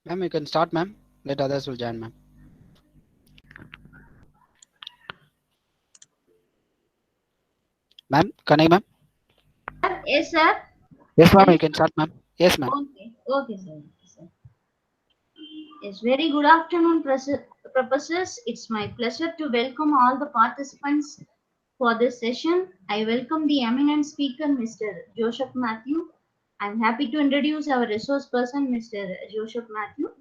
Ma'am, you can start, ma'am. Let others will join, ma'am. Ma'am, can I, ma'am? Yes, sir. Yes, ma'am, Can you you? can start, ma'am. Yes, ma'am. Okay, okay, sir. Okay, sir. Yes, very good afternoon, professors. It's my pleasure to welcome all the participants for this session. I welcome the eminent speaker, Mr. Joseph Matthew. I'm happy to introduce our resource person, Mr. Joseph Matthew.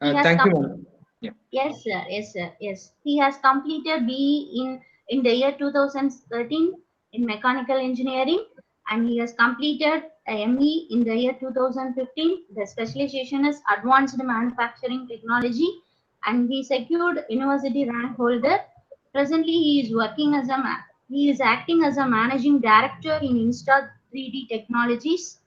He has Thank come. you, ma'am. Yeah. Yes, sir. Yes, sir. Yes, he has completed BE in the year 2013 in mechanical engineering, and he has completed a ME in the year 2015. The specialization is advanced manufacturing technology, and he secured university rank holder. Presently, he is acting as a managing director in Insta 3D Technologies,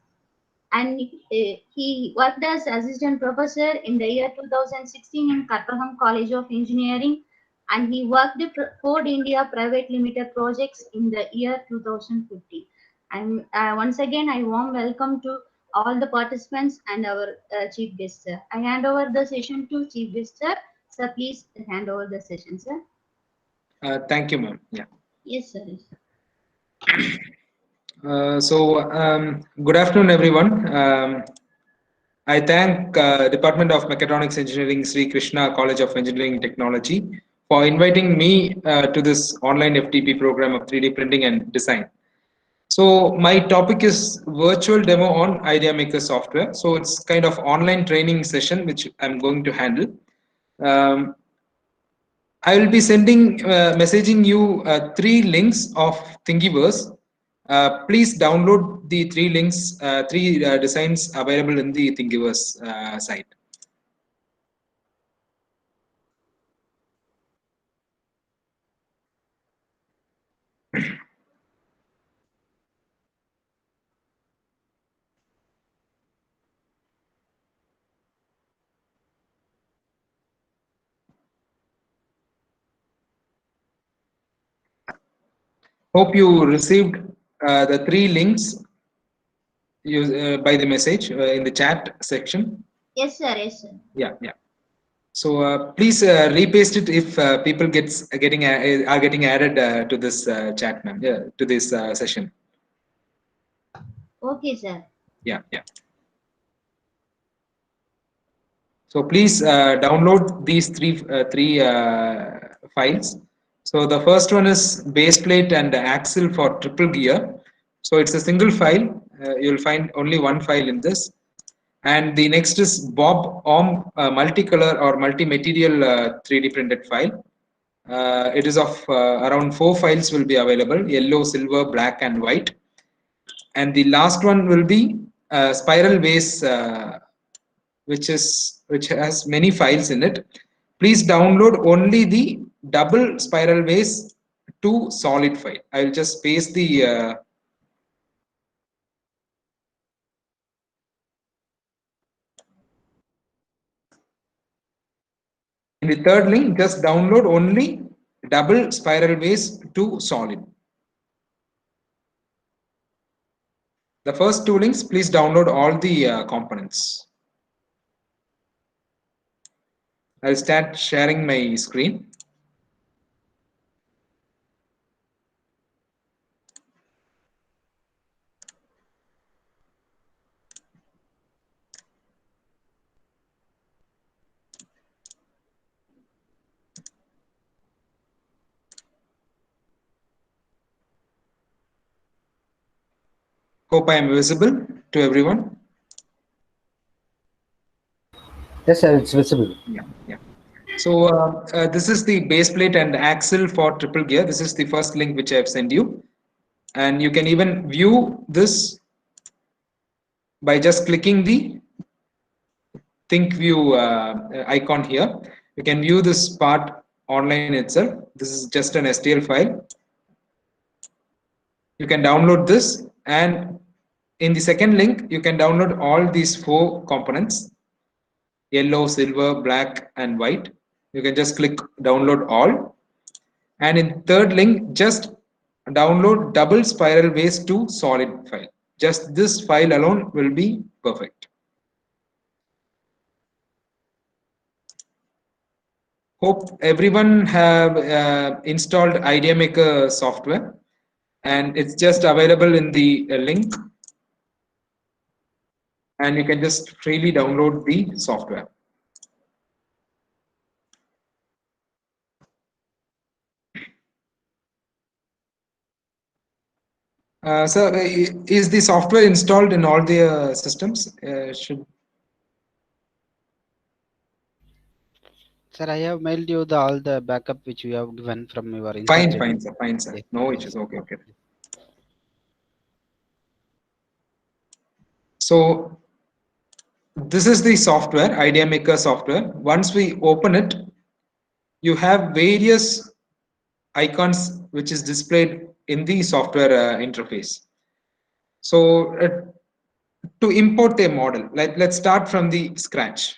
and he worked as assistant professor in the year 2016 in Karpagam College of Engineering, and he worked for Ford India Private Limited projects in the year 2015. And once again, I warm welcome to all the participants and our chief guest, sir. I hand over the session to chief guest, sir. Sir, please hand over the session, sir. Thank you, ma'am. Yeah. Yes, sir. Good afternoon, everyone. I thank Department of Mechatronics Engineering, Sri Krishna College of Engineering Technology, for inviting me to this online FTP program of 3D printing and design. So my topic is virtual demo on Idea Maker software. So it's kind of online training session which I'm going to handle. Um, I will be messaging you three links of Thingiverse. Please download the three links, three designs available in the Thingiverse site. Hope you received the three links by the message in the chat section. Yes, sir. Yes, sir. Yeah, yeah. So please repaste it if people are getting added to this chat, ma'am. Yeah, to this session. Okay, sir. Yeah, yeah. So please download these three files. So the first one is base plate and axle for triple gear. So it's a single file. You'll find only one file in this. And the next is Bob Om multicolor or multi-material 3D printed file. It is of around 4 files will be available: yellow, silver, black, and white. And the last one will be spiral vase, which has many files in it. Please download only the double spiral vase to solid file. I will just paste the in the third link. Just download only double spiral vase to solid. The first two links, please download all the components. I'll start sharing my screen. Hope I am visible to everyone. Yes, sir, it's visible. Yeah, yeah. So this is the base plate and axle for triple gear. This is the first link which I have sent you, and you can even view this by just clicking the Think View icon here. You can view this part online itself. This is just an STL file. You can download this, and in the second link, you can download all these 4 components: yellow, silver, black, and white. You can just click download all. And in third link, just download double spiral vase to solid file. Just this file alone will be perfect. Hope everyone have installed IdeaMaker software, and it's just available in the link, and you can just freely download the software. So is the software installed in all the systems? Sir, I have mailed you all the backup which you have given from your Fine, instance. fine, sir. Yes. No issues. Okay. So this is the software, IdeaMaker software. Once we open it, you have various icons which is displayed in the software interface. So to import a model, let's start from the scratch.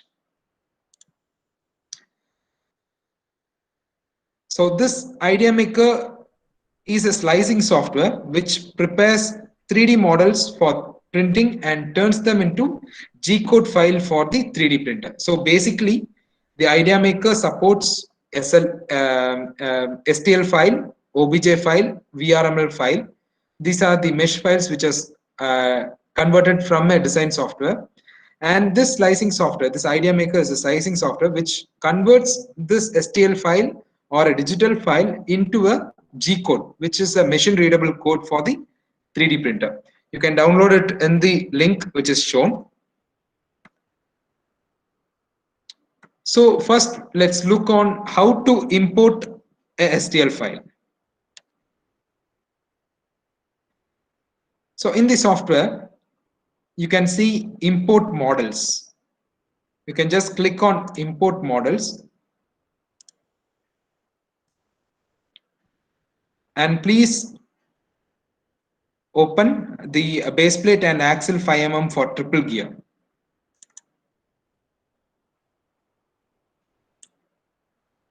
So this IdeaMaker is a slicing software which prepares 3D models for printing and turns them into G-code file for the 3D printer. So basically, the IdeaMaker supports STL file, OBJ file, VRML file. These are the mesh files which is converted from a design software. And this slicing software, this IdeaMaker is a slicing software which converts this STL file or a digital file into a G code, which is a machine readable code for the 3D printer. You can download it in the link which is shown. So first, let's look on how to import a STL file. So in the software, you can see import models. You can just click on import models. And please open the base plate and axle 5 mm for triple gear.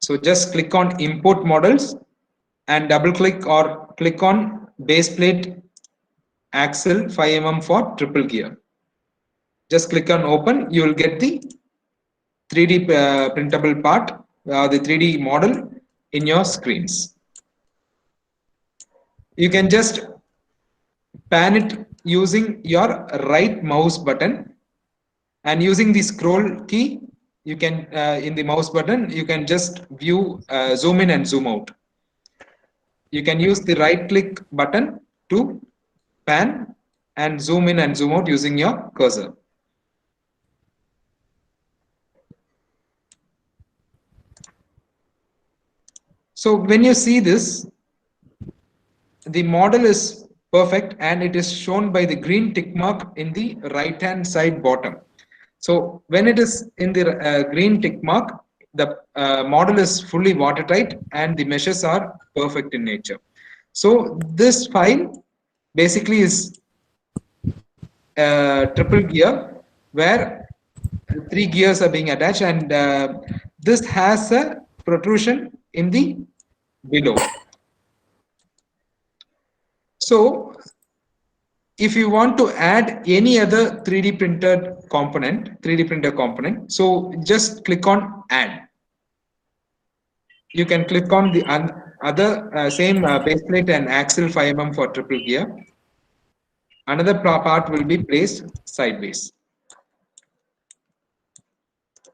So just click on import models and double click or click on base plate axle 5 mm for triple gear. Just click on open, you will get the 3D printable part, the 3D model in your screens. You can just pan it using your right mouse button, and using the scroll key you can in the mouse button you can just view zoom in and zoom out. You can use the right click button to pan and zoom in and zoom out using your cursor. So when you see this, the model is perfect and it is shown by the green tick mark in the right hand side bottom. So when it is in the green tick mark, the model is fully watertight and the meshes are perfect in nature. So this file basically is triple gear where 3 gears are being attached, and this has a protrusion in the below. So if you want to add any other 3D printer component, so just click on add. You can click on the other same base plate and axle 5 mm for triple gear. Another part will be placed sideways.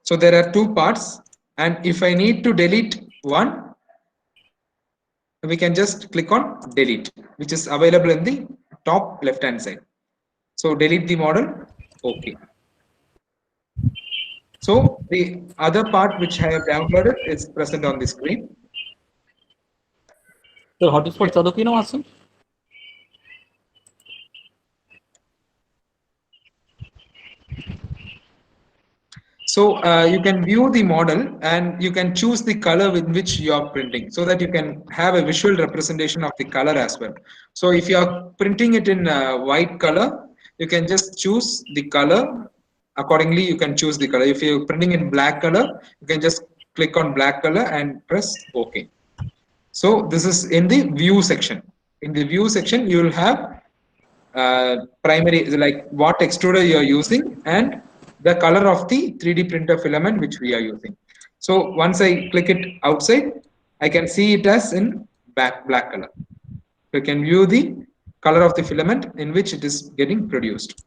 So there are 2 parts, and if I need to delete one, we can just click on delete, which is available in the top left hand side. So delete the model. Okay. So the other part which I have downloaded is present on the screen. So hotspot চালু কি না আছে? So you can view the model and you can choose the color with which you are printing, so that you can have a visual representation of the color as well. So if you are printing it in white color, you can just choose the color accordingly. You can choose the color. If you're printing in black color, you can just click on black color and press OK. So this is in the view section. In the view section, you will have primary, like what extruder you are using and the color of the 3D printer filament which we are using. So once I click it outside, I can see it as in black color. You can view the color of the filament in which it is getting produced.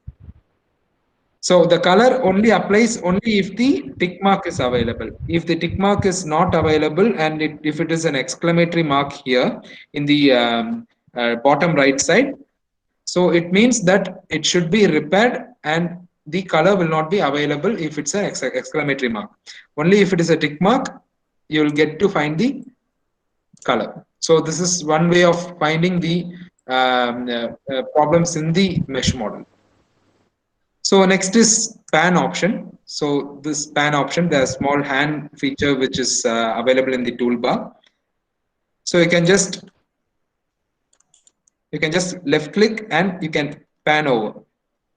So the color only applies only if the tick mark is available. If the tick mark is not available and if it is an exclamatory mark here in the bottom right side, so it means that it should be repaired and the color will not be available if it's an exclamatory mark. Only if it is a tick mark, you will get to find the color. So this is one way of finding the problems in the mesh model. So next is pan option. So this pan option, the small hand feature which is available in the toolbar. So you can just left click and you can pan over.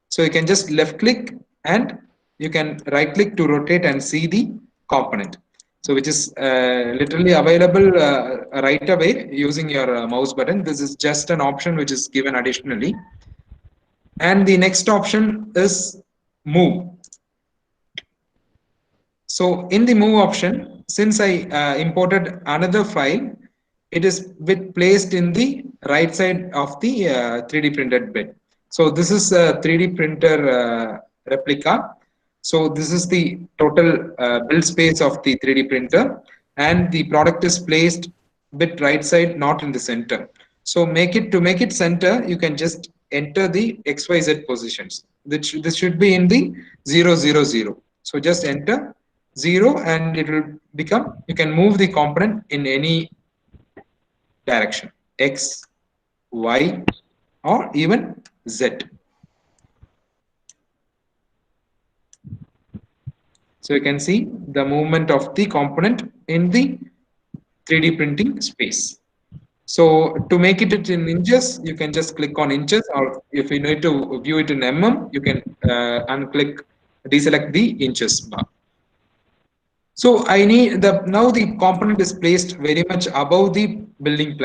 So you can just left click and you can right click to rotate and see the component. So which is literally available right away using your mouse button. This is just an option which is given additionally. And the next option is move. So in the move option, since I imported another file, it is placed in the right side of the 3D printed bed. So this is a 3D printer replica. So this is the total build space of the 3D printer, and the product is placed bit right side, not in the center. So to make it center, you can just enter the XYZ positions. This should be in the 0, 0, 0. So just enter 0 and it will become, you can move the component in any direction, X, Y, or even Z. So you can see the movement of the component in the 3D printing space. So to make it in inches, you can just click on inches, or if you need to view it in mm, you can deselect the inches bar. So I need now the component is placed very much above the build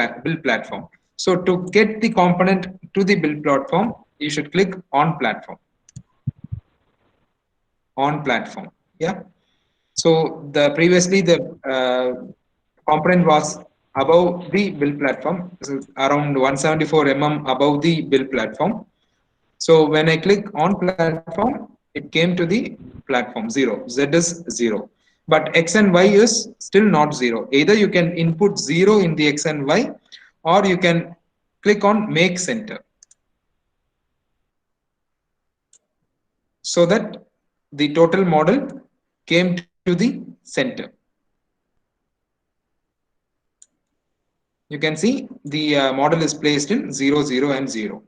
platform. So to get the component to the build platform, you should click on platform. On platform, yeah. So previously the component was above the build platform, so around 174 mm above the build platform. So when I click on platform, it came to the platform 0. Z is 0. But X and Y is still not 0. Either you can input 0 in the X and Y, or you can click on make center, so that the total model came to the center. You can see the model is placed in 0, 0 and 0.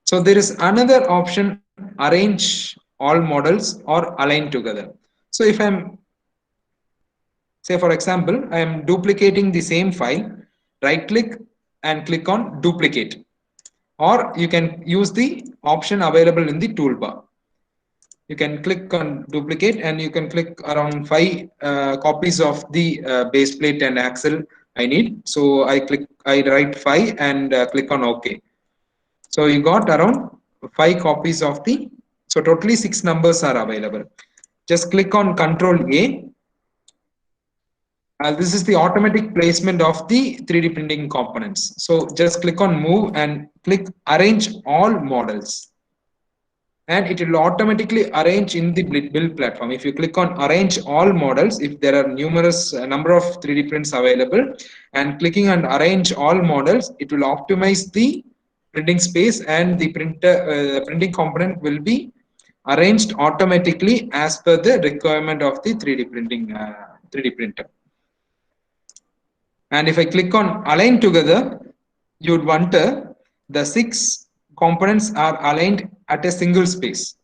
So there is another option, arrange all models or align together. So if I'm, say for example, I am duplicating the same file, right click and click on duplicate, or you can use the option available in the toolbar. You can click on duplicate and you can click around 5 copies of the base plate and axle I need. So I write 5 and click on OK. So you got around 5 copies of the, so totally 6 numbers are available. Just click on Control A. This is the automatic placement of the 3D printing components. So just click on move and click arrange all models. And it will automatically arrange in the build platform. If you click on arrange all models, if there are numerous number of 3D prints available, and clicking on arrange all models, it will optimize the printing space, and the printing component will be arranged automatically as per the requirement of the 3D printer. And if I click on align together, you would wonder the 6 components are aligned at a single space,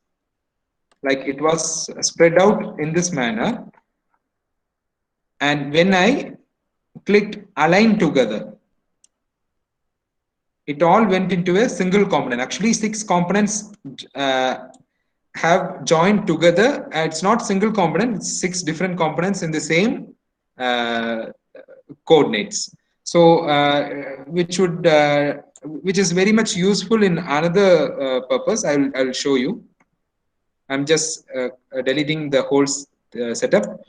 like it was spread out in this manner. And when I clicked align together, it all went into a single component. Actually 6 components have joined together. It's not single component, it's 6 different components in the same coordinates. So which is very much useful in another purpose. I'll show you. I'm just deleting the whole setup.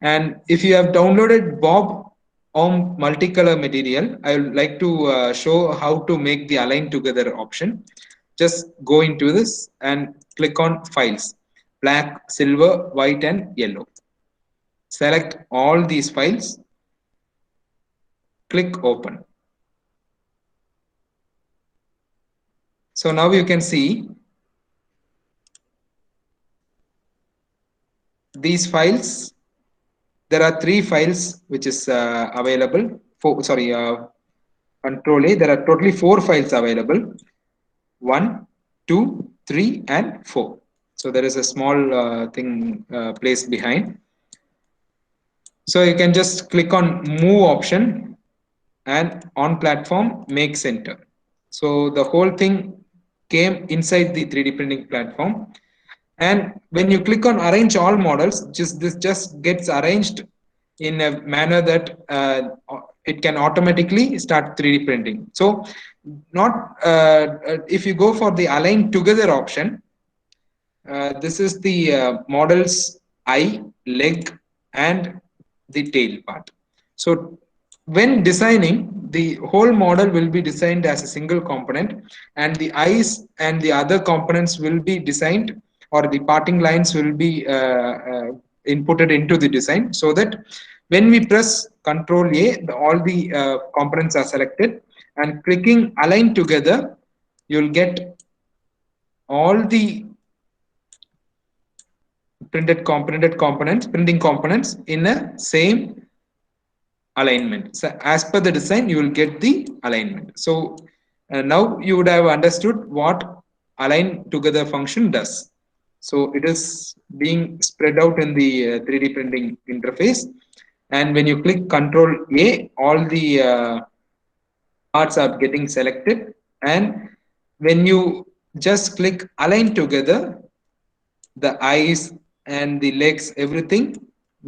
And if you have downloaded Bob Om multicolor material, I would like to show how to make the align together option. Just go into this and click on files, black, silver, white and yellow. Select all these files, click open. So now you can see these files. There are 3 files which is available. Control A. There are totally 4 files available. 1, 2, 3, and 4. So there is a small thing placed behind. So you can just click on move option and on platform make center. So the whole thing came inside the 3D printing platform. And when you click on arrange all models, this just gets arranged in a manner that it can automatically start 3D printing. So not if you go for the align together option, this is the model's eye, leg, and the tail part. So when designing, the whole model will be designed as a single component, and the eyes and the other components will be designed, or the parting lines will be inputted into the design, so that when we press Control A, all the components are selected, and clicking align together, you'll get all the printing components in a same alignment. So as per the design, you will get the alignment. So now you would have understood what align together function does. So it is being spread out in the 3D printing interface. And when you click Control A, all the parts are getting selected. And when you just click align together, the eyes and the legs, everything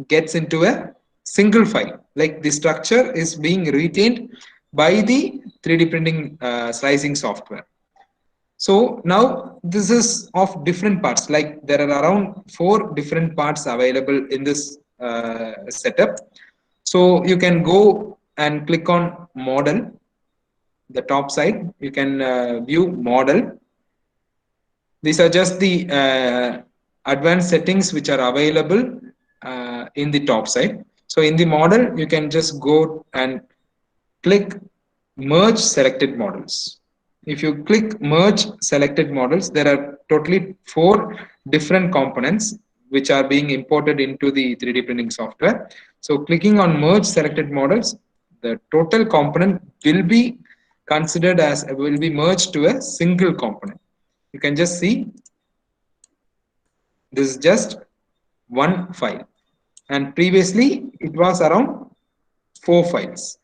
gets into a single file. Like the structure is being retained by the 3D printing slicing software. So now this is of different parts. Like there are around 4 different parts available in this setup. So you can go and click on model, the top side. You can view model. These are just the advanced settings which are available in the top side. So in the model, you can just go and click merge selected models. If you click merge selected models, there are totally 4 different components which are being imported into the 3D printing software. So clicking on merge selected models, the total component will be considered as will be merged to a single component. You can just see this is just one file, and previously it was around 4 files,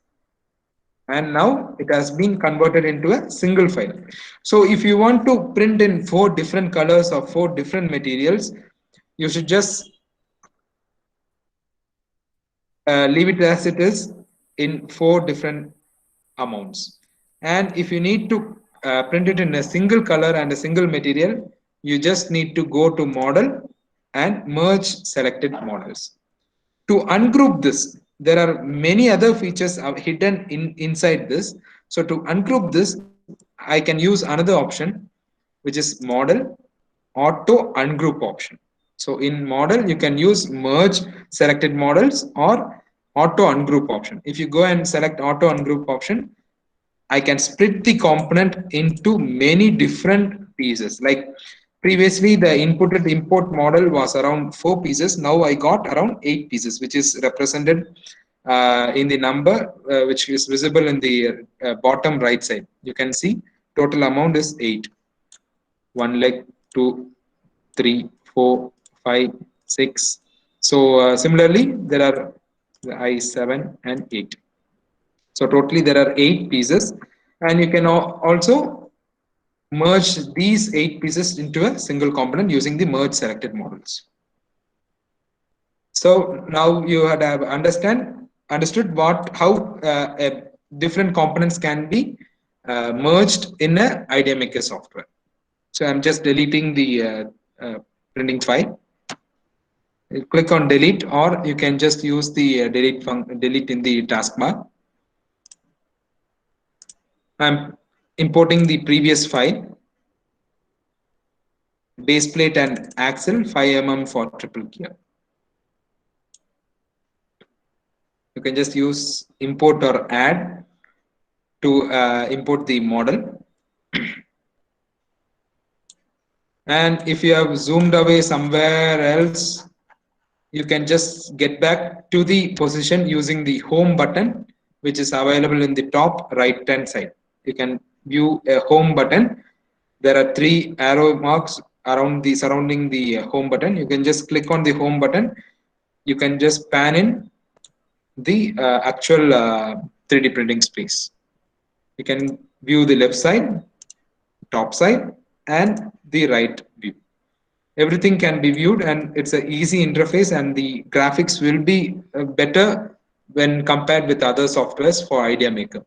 and now it has been converted into a single file. So if you want to print in 4 different colors or 4 different materials, you should just leave it as it is in 4 different amounts. And if you need to print it in a single color and a single material, you just need to go to model and merge selected models. To ungroup this, there are many other features hidden inside this. So to ungroup this, I can use another option, which is model auto ungroup option. So in model, you can use merge selected models or auto ungroup option. If you go and select auto ungroup option, I can split the component into many different pieces. Like previously, the inputted import model was around 4 pieces. Now I got around 8 pieces, which is represented in the number, which is visible in the bottom right side. You can see total amount is 8. 1 leg, 2, 3, 4, 5, 6. So similarly, there are the I7 and 8. So totally there are 8 pieces, and you can also merge these 8 pieces into a single component using the merge selected models. So now you have understood how different components can be merged in a Idea Maker software. So I'm just deleting the printing file. You click on delete, or you can just use the delete in the taskbar. I'm importing the previous file, base plate and axle 5 mm for triple gear. You can just use import or add to import the model. And if you have zoomed away somewhere else, you can just get back to the position using the home button, which is available in the top right hand side. You can view a home button. There are 3 arrow marks around the surrounding the home button. You can just click on the home button. You can just pan in the actual 3D printing space. You can view the left side, top side, and the right view. Everything can be viewed, and it's an easy interface, and the graphics will be better when compared with other softwares for Idea Maker.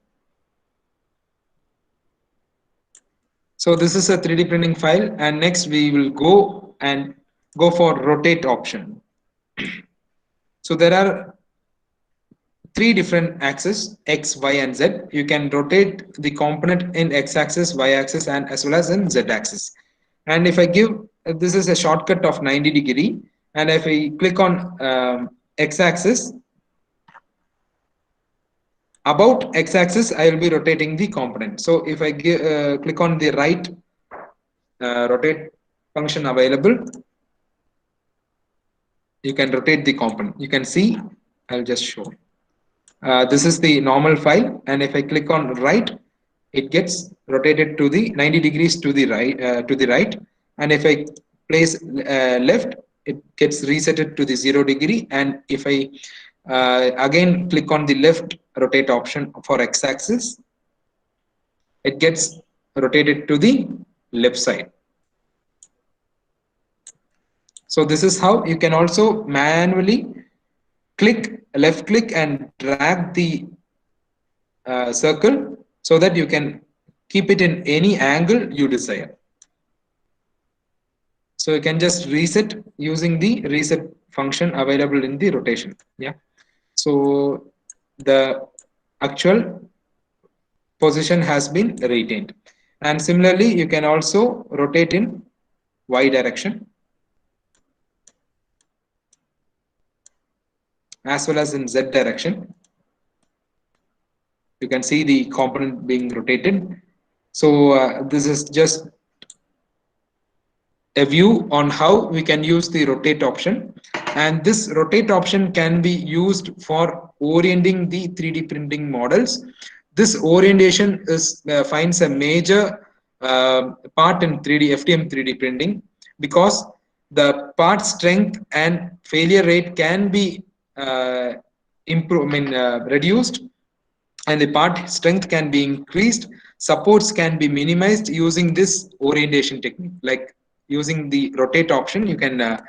So this is a 3D printing file, and next we will go for rotate option. So there are 3 different axes, X, Y, and Z. You can rotate the component in X axis, Y axis, and as well as in Z axis. And if I give, this is a shortcut of 90°, and if I click on X axis, about X axis, I will be rotating the component. So if I click on the right rotate function available, you can rotate the component. You can see, I'll just show. This is the normal file, and if I click on right, it gets rotated to the 90 degrees to the right, and if I place left, it gets resetted to the 0°, and if I again click on the left rotate option for x-axis, it gets rotated to the left side. So this is how you can also manually left click and drag the circle so that you can keep it in any angle you desire. So you can just reset using the reset function available in the rotation. Yeah. So the actual position has been retained. And similarly, you can also rotate in Y direction as well as in Z direction. You can see the component being rotated. So this is just a view on how we can use the rotate option, and this rotate option can be used for orienting the 3D printing models. This orientation finds a major part in FDM 3D printing, because the part strength and failure rate can be reduced, and the part strength can be increased. Supports can be minimized using this orientation technique. Like using the rotate option, you can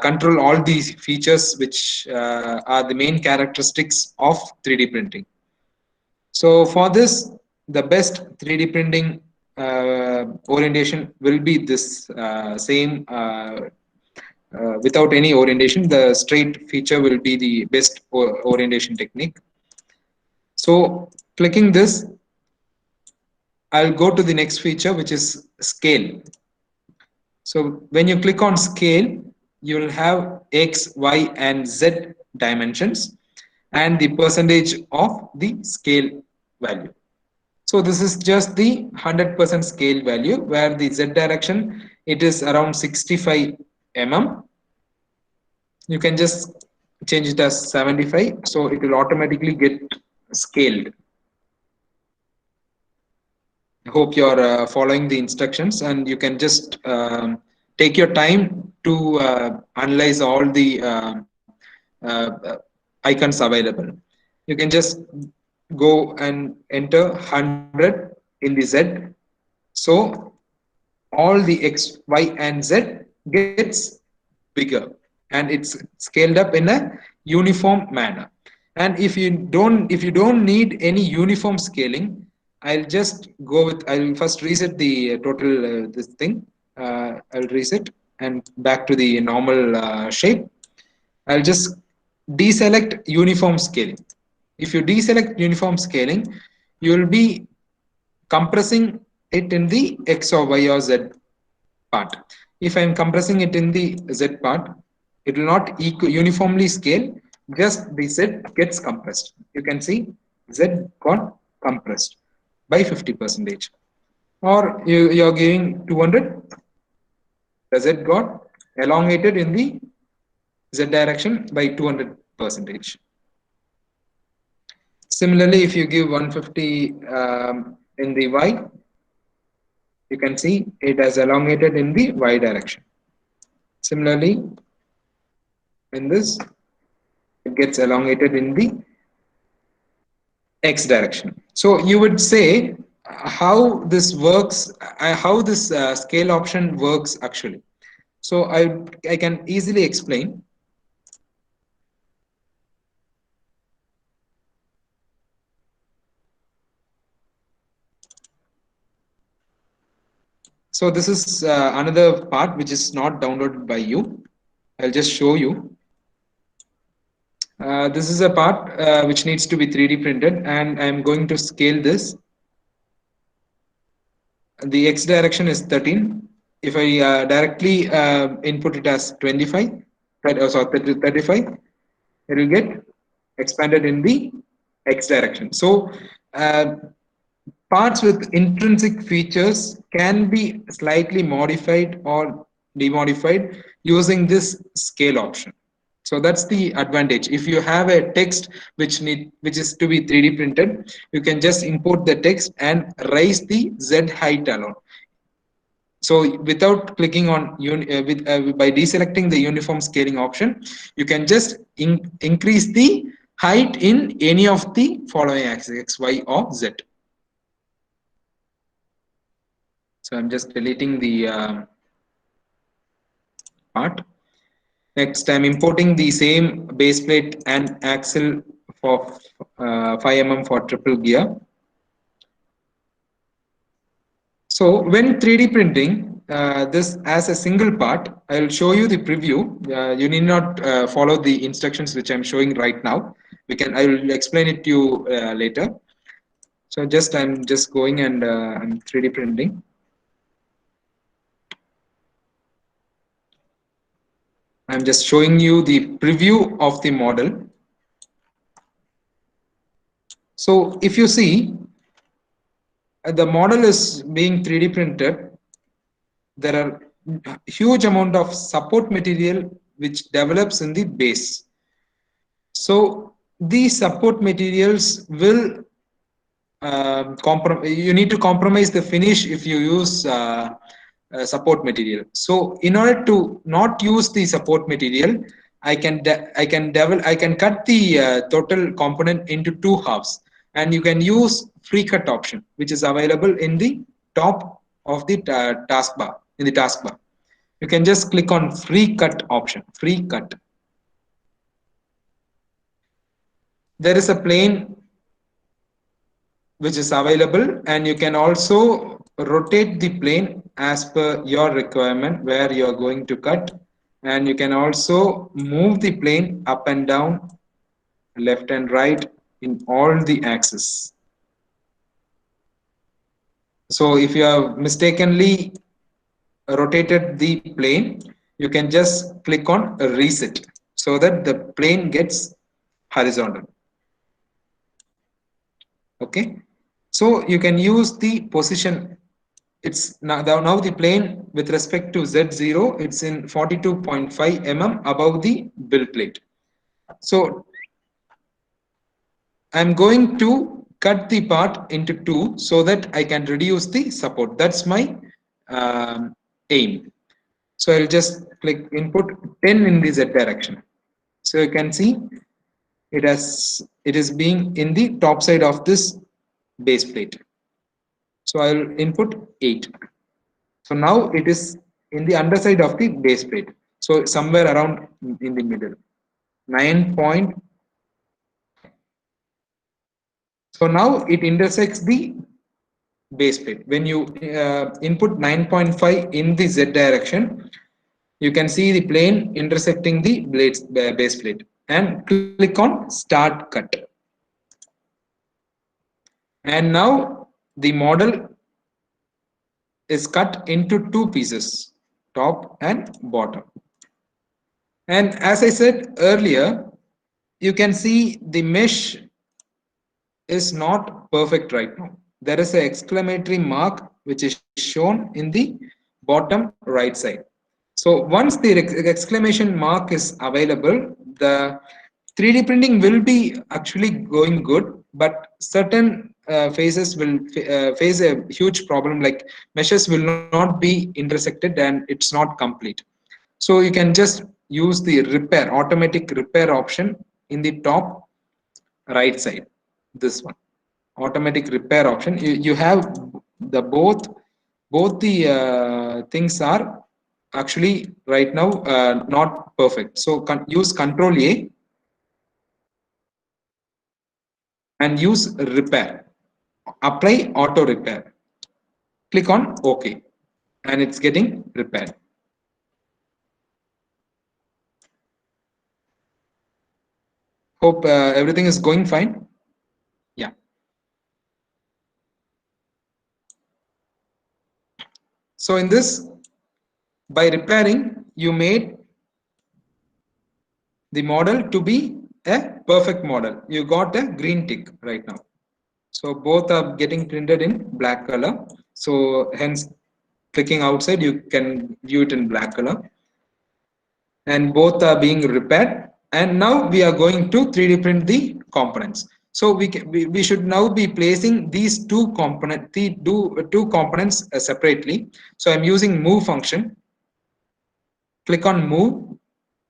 control all these features, which are the main characteristics of 3D printing. So for this, the best 3D printing orientation will be this same without any orientation. The straight feature will be the best orientation technique. So clicking this, I'll go to the next feature, which is scale. So when you click on scale, you will have X, Y, and Z dimensions and the percentage of the scale value. So this is just the 100% scale value, where the Z direction, it is around 65 mm. You can just change it as 75, so it will automatically get scaled. I hope you're following the instructions, and you can just take your time to analyze all the icons available. You can just go and enter 100 in the Z. So all the X, Y, and Z gets bigger, and it's scaled up in a uniform manner. And if you don't need any uniform scaling, I'll first reset the total this thing. I'll reset and back to the normal shape. I'll just deselect uniform scaling. If you deselect uniform scaling, you will be compressing it in the X or Y or Z part. If I'm compressing it in the Z part, it will not uniformly scale, just the Z gets compressed. You can see Z got compressed by 50%. Or you're giving 200, the Z got elongated in the Z direction by 200%. Similarly, if you give 150 in the Y, you can see it has elongated in the Y direction. Similarly, in this, it gets elongated in the X direction. So you would say how this works, how this scale option works actually. So I can easily explain. So this is another part which is not downloaded by you. I'll just show you. This is a part which needs to be 3D printed, and I'm going to scale this. The X direction is 13. If I directly input it as 25, sorry, 35, it will get expanded in the X direction. So parts with intrinsic features can be slightly modified or demodified using this scale option. So that's the advantage. If you have a text which is to be 3D printed, you can just import the text and raise the Z height alone. So without clicking on by deselecting the uniform scaling option, you can just increase the height in any of the following axes, X, Y, or Z. So I'm just deleting the part. Next, I'm importing the same base plate and axle for 5 mm for triple gear. So when 3D printing this as a single part, I'll show you the preview. You need not follow the instructions which I'm showing right now. I will explain it to you later. So I'm just going and I'm 3D printing. I'm just showing you the preview of the model. So if you see, the model is being 3D printed. There are huge amount of support material which develops in the base. So these support materials will you need to compromise the finish if you use support material. So in order to not use the support material, I can cut the total component into 2 halves, and you can use free cut option, which is available in the top of the taskbar. In the taskbar, you can just click on free cut option. Free cut. There is a plane which is available, and you can also rotate the plane as per your requirement where you are going to cut, and you can also move the plane up and down, left and right in all the axes. So if you have mistakenly rotated the plane, you can just click on reset so that the plane gets horizontal. Okay, so you can use the position. It's now the plane with respect to Z0, it's in 42.5 mm above the build plate. So I'm going to cut the part into 2 so that I can reduce the support. That's my aim. So I'll just click input 10 in the Z direction. So you can see it is being in the top side of this base plate. So I'll input 8. So now it is in the underside of the base plate. So somewhere around in the middle. 9 point. So now it intersects the base plate. When you input 9.5 in the Z direction, You can see the plane intersecting the base plate and click on start cut. And now the model is cut into two pieces, top and bottom. And as I said earlier, you can see the mesh is not perfect right now. There is an exclamatory mark which is shown in the bottom right side. So once the exclamation mark is available, the 3D printing will be actually going good, but certain phases will face a huge problem, like meshes will not be intersected and it's not complete. So you can just use the repair, automatic repair option in the top right side. This one, automatic repair option. You have the both the things are actually right now not perfect. So use Control A and use repair. Apply auto repair. Click on OK, and it's getting repaired. Hope everything is going fine. Yeah. So in this, by repairing, you made the model to be a perfect model. You got a green tick right now. So both are getting printed in black color. So hence, clicking outside, you can view it in black color. And both are being repaired. And now we are going to 3D print the components. So we should now be placing these two components separately. So I'm using move function. Click on move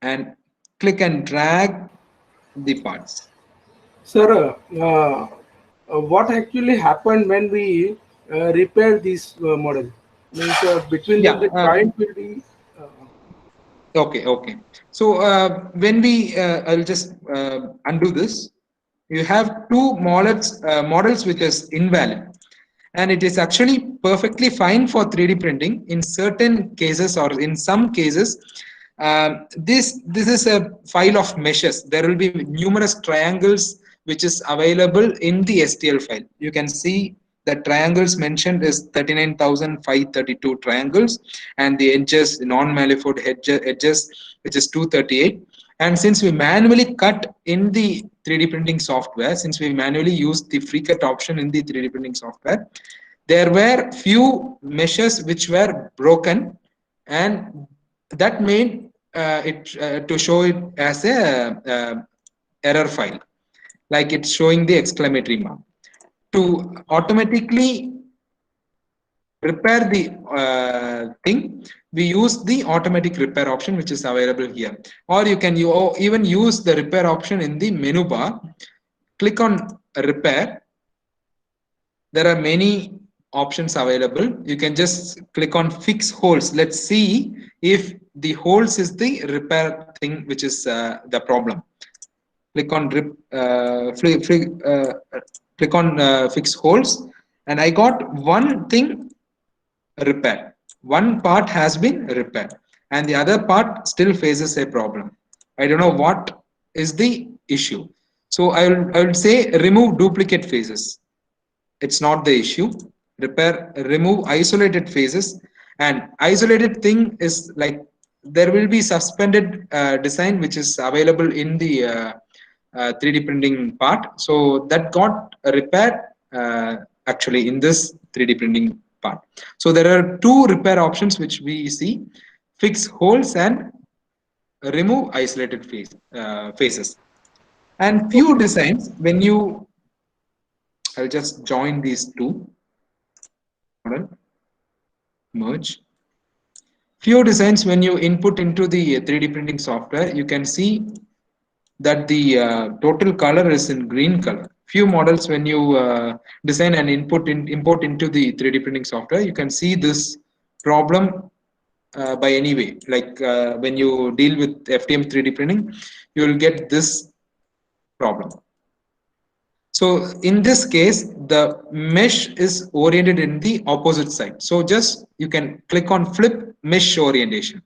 and click and drag the parts. Sir, what actually happened when we repair this model? Means between them the joint will be. Okay. So when we, I'll just undo this. You have two models which is invalid, and it is actually perfectly fine for 3D printing in certain cases, or in some cases. This is a file of meshes. There will be numerous triangles which is available in the STL file. You can see the triangles mentioned is 39,532 triangles, and the edges, non-manifold edges, which is 238. And since we manually cut in the 3D printing software, since we manually used the free cut option in the 3D printing software, there were few meshes which were broken, and that made it to show it as a error file, like it's showing the exclamatory mark. To automatically repair the thing, we use the automatic repair option which is available here, or you can even use the repair option in the menu bar. Click on repair. There are many options available. You can just click on fix holes. Let's see if the holes is the repair thing which is the problem. Click on click on fix holes, and I got one thing repaired. One part has been repaired, and the other part still faces a problem. I don't know what is the issue. So I will say remove duplicate phases. It's not the issue. Remove isolated phases, and isolated thing is like there will be suspended design which is available in the 3D printing part. So that got repaired actually in this 3D printing part. So there are two repair options which we see: fix holes and remove isolated phases. And few designs, when you, I'll just join these two, merge. Few designs, when you input into the 3D printing software, you can see that the total color is in green color. Few models, when you design and import into the 3D printing software, you can see this problem by any way. Like when you deal with FDM 3D printing, you will get this problem. So in this case, the mesh is oriented in the opposite side. So just you can click on flip mesh orientation.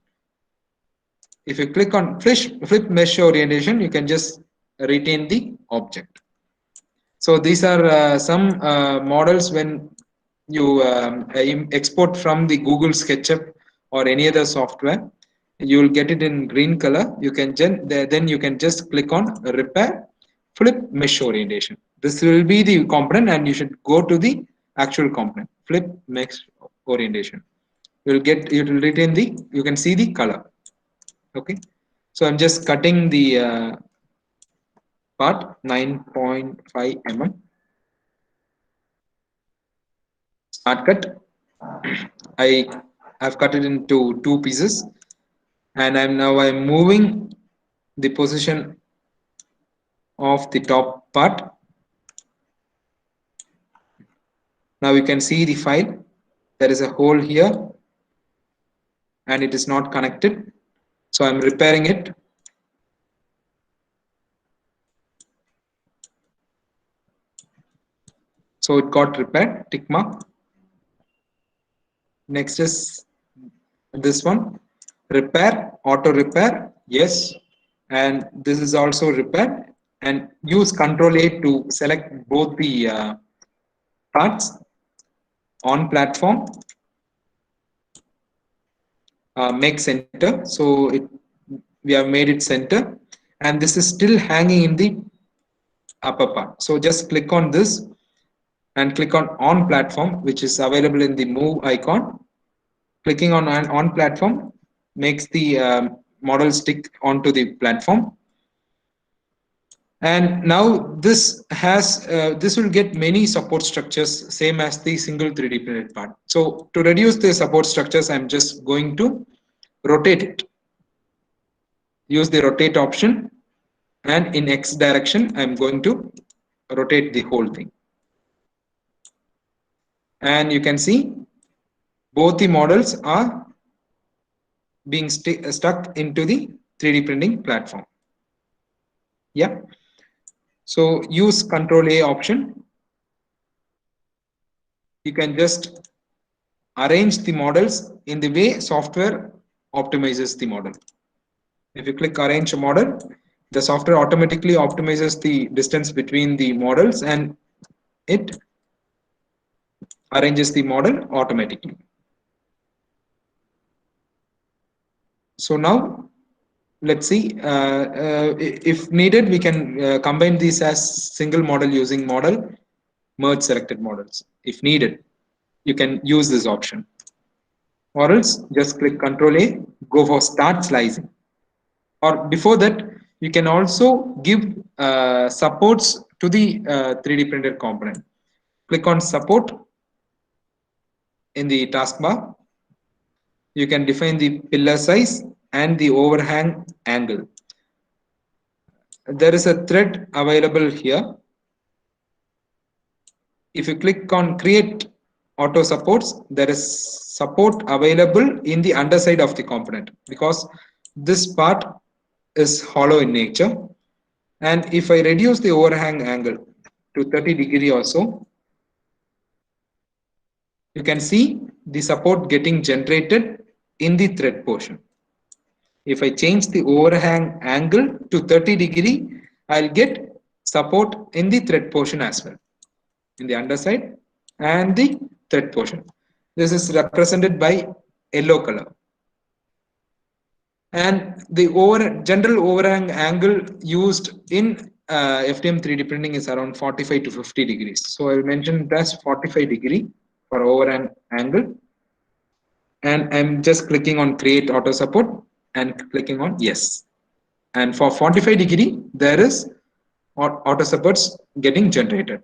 If you click on flip mesh orientation, you can just retain the object. So these are some models when you export from the Google SketchUp or any other software. You will get it in green color. You can then you can just click on repair flip mesh orientation. This will be the component, and you should go to the actual component flip mesh orientation. You will retain the, you can see the color. Okay, so I'm just cutting the part 9.5 mm. Smart cut. I have cut it into 2 pieces, and I'm moving the position of the top part. Now you can see the file. There is a hole here and it is not connected, so I'm repairing it. So it got repaired, tick mark. Next is this one, repair, auto repair, yes, and this is also repaired, and use Ctrl+A to select both the parts. On platform, make center, so we have made it center, and this is still hanging in the upper part. So just click on this and click on platform, which is available in the move icon. Clicking on platform makes the model stick onto the platform. And now this has this will get many support structures, same as the single 3D printed part. So to reduce the support structures, I'm just going to rotate it. Use the rotate option, and in X direction I'm going to rotate the whole thing. And you can see both the models are being stuck into the 3D printing platform. Yeah. So use Ctrl+A option. You can just arrange the models in the way software optimizes the model. If you click arrange model, the software automatically optimizes the distance between the models and it arranges the model automatically. So now let's see, if needed, we can combine these as single model using model merge selected models. If needed, you can use this option, or else just click Ctrl+A, go for start slicing. Or before that, you can also give supports to the 3D printed component. Click on support in the taskbar. You can define the pillar size and the overhang angle. There is a thread available here. If you click on create auto supports, there is support available in the underside of the component, because this part is hollow in nature. And if I reduce the overhang angle to 30 degree or so, you can see the support getting generated in the thread portion. If I change the overhang angle to 30 degree, I'll get support in the thread portion as well, in the underside and the thread portion. This is represented by yellow color. And the general overhang angle used in FDM 3D printing is around 45 to 50 degrees. So I will mention it as 45 degree for overhang angle. And I'm just clicking on create auto support and clicking on yes. And for 45 degree, there is auto supports getting generated.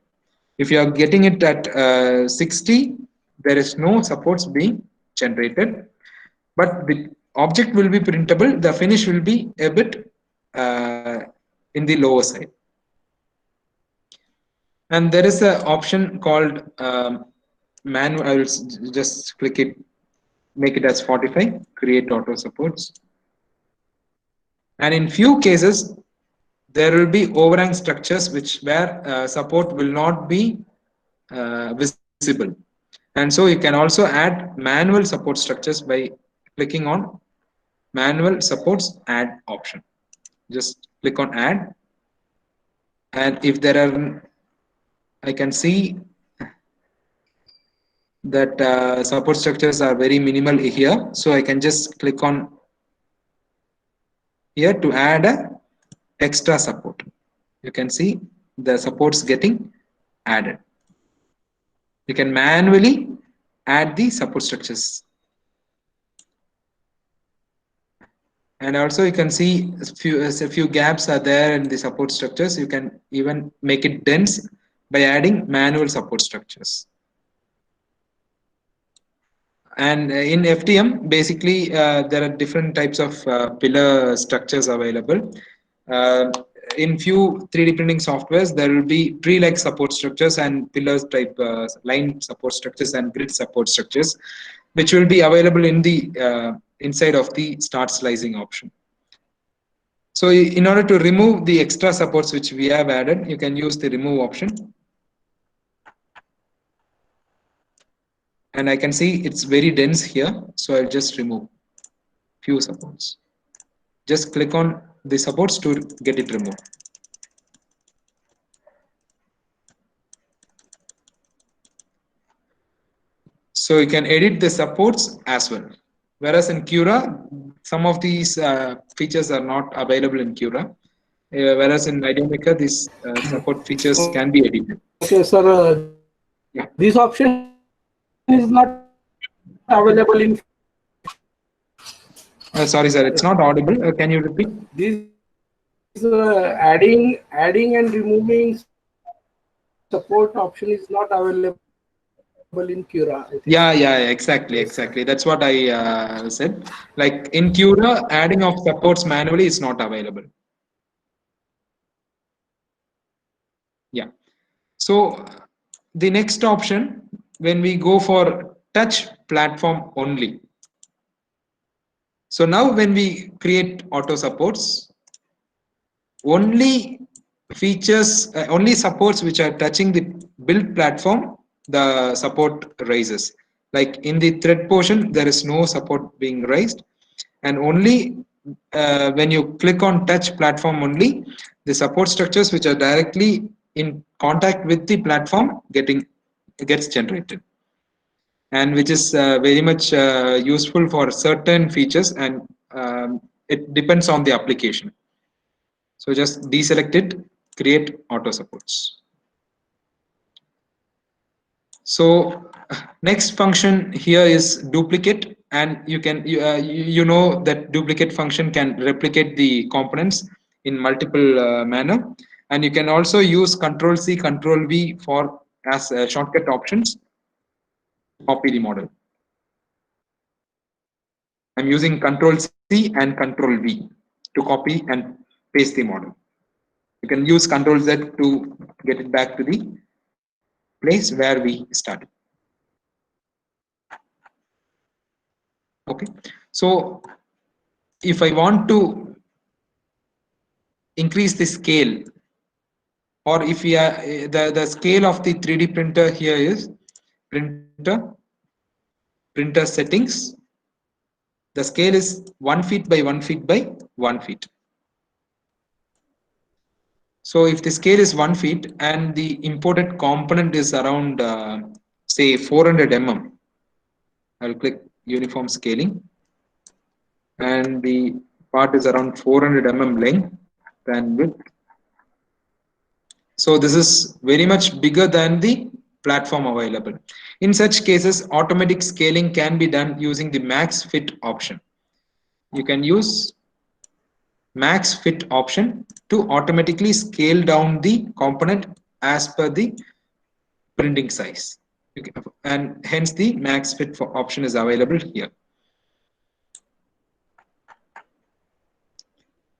If you are getting it at 60, there is no supports being generated, but the object will be printable. The finish will be a bit in the lower side. And there is an option called manual. I will just click it, make it as 45, create auto supports. And in few cases, there will be overhang structures where support will not be visible. And so you can also add manual support structures by clicking on manual supports add option. Just click on add, and if there are, I can see that support structures are very minimal here, so I can just click on here to add a extra support. You can see the supports getting added. You can manually add the support structures, and also you can see a few gaps are there in the support structures. You can even make it dense by adding manual support structures. And in FDM, basically, there are different types of pillar structures available. In few 3D printing softwares, there will be tree-like support structures and pillars type line support structures and grid support structures, which will be available in the inside of the start slicing option. So in order to remove the extra supports which we have added, you can use the remove option. And I can see it's very dense here, so I'll just remove few supports. Just click on the supports to get it removed. So you can edit the supports as well. Whereas in Cura, some of these features are not available in Cura. Whereas in IdeaMaker, these support features can be edited. Okay, sir. Yeah. This option is not available in. Sorry, sir, it's not audible. Can you repeat? This adding and removing support option is not available in Cura. Yeah, exactly. That's what I said. Like in Cura, adding of supports manually is not available. Yeah. So the next option, when we go for touch platform only. So now when we create auto supports, only features, only supports which are touching the build platform, the support raises. Like in the thread portion, there is no support being raised, and only when you click on touch platform only, the support structures which are directly in contact with the platform gets generated, and which is very much useful for certain features, and it depends on the application. So just deselect it, create auto supports. So next function here is duplicate, and you know that duplicate function can replicate the components in multiple manner, and you can also use Control C, Control V for as shortcut options. Copy the model. I'm using Control C and Control V to copy and paste the model. You can use Control Z to get it back to the place where we started. Okay, so if I want to increase the scale, or if we are the scale of the 3D printer here is printer settings. The scale is 1 feet by 1 feet by 1 feet. So if the scale is 1 feet and the imported component is around say 400 mm, I'll click uniform scaling, and the part is around 400 mm length and width. So this is very much bigger than the platform available. In such cases, automatic scaling can be done using the max fit option. You can use max fit option to automatically scale down the component as per the printing size, and hence the max fit option is available here.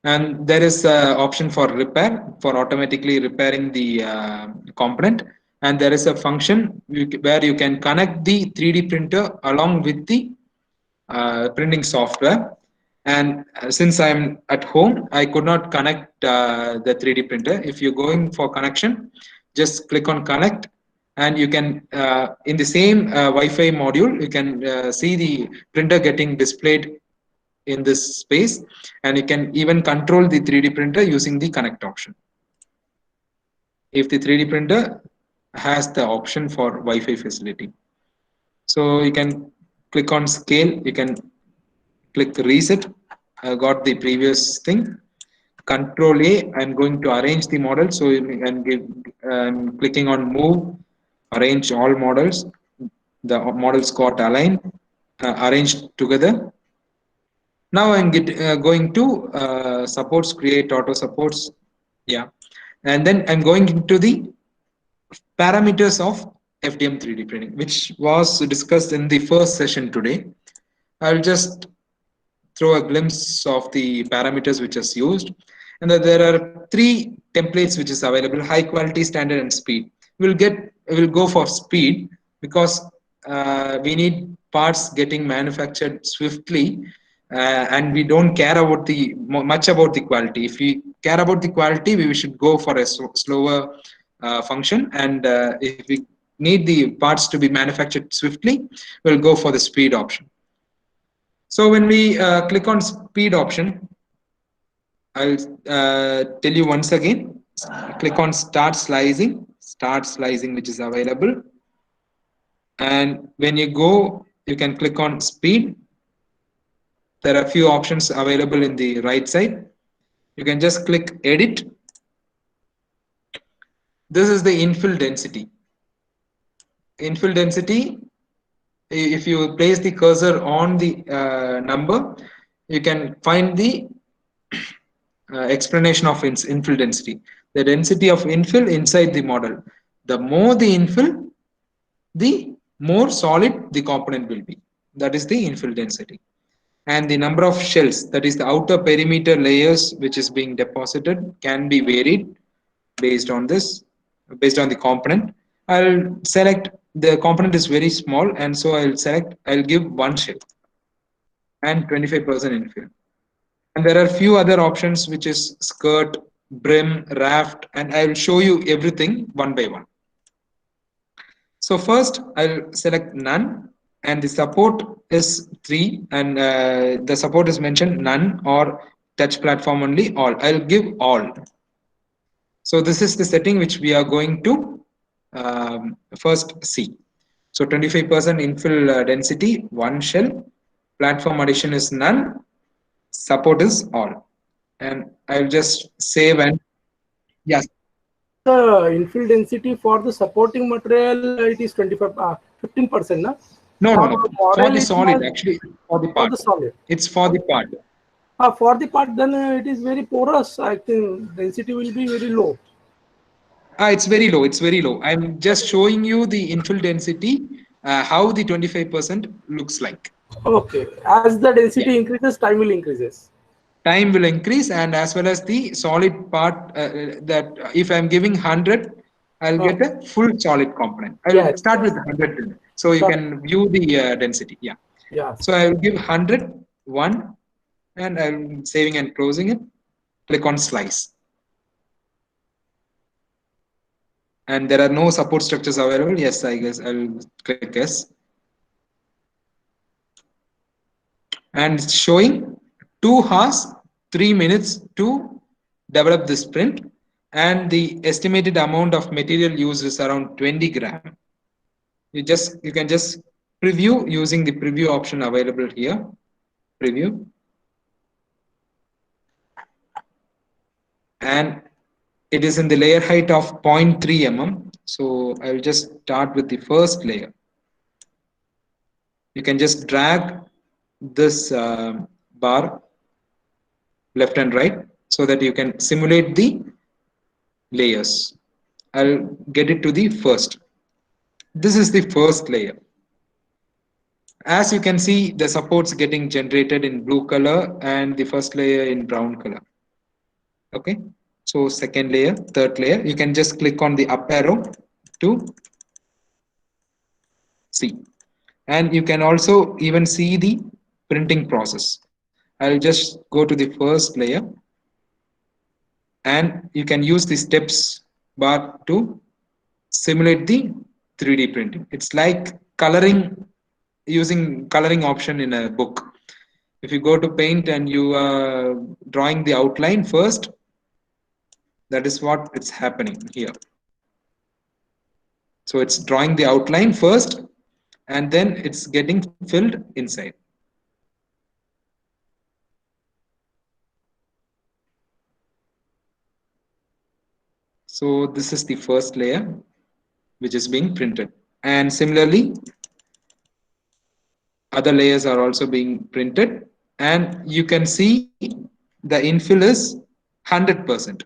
And there is an option for repair, for automatically repairing the component, and there is a function where you can connect the 3D printer along with the printing software. And since I'm at home, I could not connect the 3D printer. If you're going for connection, just click on connect, and you can in the same Wi-Fi module, you can see the printer getting displayed in this space, and you can even control the 3D printer using the connect option. If the 3D printer has the option for Wi-Fi facility. So you can click on scale, you can click reset. I got the previous thing. Control A, I'm going to arrange the model. So you can give, I'm clicking on move, arrange all models. The models got aligned, arranged together. Now I'm going to supports, create auto supports. Yeah. And then I'm going into the parameters of FDM 3D printing, which was discussed in the first session today. I'll just throw a glimpse of the parameters which is used. And that there are three templates which is available: high quality, standard, and speed. We'll go for speed because we need parts getting manufactured swiftly, and we don't care about the much about the quality. If we care about the quality, we should go for a slower function, and if we need the parts to be manufactured swiftly, we'll go for the speed option. So when we click on speed option, I'll tell you once again, click on start slicing, which is available. And when you go, you can click on speed. There are a few options available in the right side. You can just click edit. This is the infill density. Infill density, if you place the cursor on the number, you can find the explanation of infill density. The density of infill inside the model. The more the infill, the more solid the component will be. That is the infill density. And the number of shells, that is the outer perimeter layers which is being deposited, can be varied based on this, based on the component. I'll select the component is very small, and so I'll give one shell and 25% infill. And there are few other options, which is skirt, brim, raft, and I will show you everything one by one. So first I'll select none, and the support is 3, and the support is mentioned none or touch platform only, all. I'll give all. So this is the setting which we are going to first see. So 25% infill density, one shell, platform addition is none, support is all. And I'll just save and yes. The infill density for the supporting material, it is 15%, na? No, For no, no. the For model, the it solid, was actually, for the for part. the solid. It's for the part. For the part, then it is very porous. I think density will be very low. It's very low. It's very low. I'm just showing you the infill density, how the 25% looks like. Okay. As the Yeah. density increases, time will increases. Time will increase, and as well as the solid part, that if I'm giving 100, I'll get a full solid component. I'll Yes. start Yes. with 100 so you Start. can view the density. Yeah. Yes. So I'll give 100, 1, and I'm saving and closing it. Click on slice. And there are no support structures available. Yes, I guess I'll click yes. And it's showing 2 hours, 3 minutes to develop this print. And the estimated amount of material used is around 20 gram. You can just preview using the preview option available here. Preview. And it is in the layer height of 0.3 mm. So I'll just start with the first layer. You can just drag this bar left and right so that you can simulate the layers. I'll get it to the first. This is the first layer. As you can see, the supports getting generated in blue color and the first layer in brown color. Okay. So second layer, third layer, you can just click on the up arrow to see. And you can also even see the printing process. I'll just go to the first layer, and you can use the steps bar to simulate the 3D printing. It's like coloring, using coloring option in a book. If you go to paint and you are drawing the outline first, that is what it's happening here. So it's drawing the outline first and then it's getting filled inside. So this is the first layer which is being printed. And similarly, other layers are also being printed. And you can see the infill is 100%.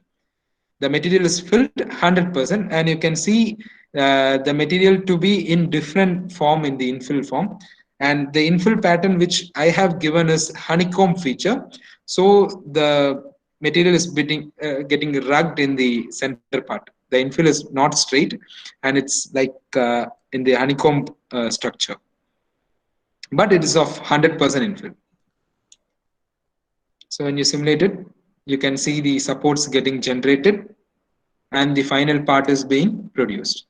The material is filled 100%, and you can see the material to be in different form in the infill form. And the infill pattern which I have given is honeycomb feature. So the material is getting rugged in the center part. The infill is not straight, and it's like in the honeycomb structure. But it is of 100% infill. So when you simulate it, you can see the supports getting generated and the final part is being produced.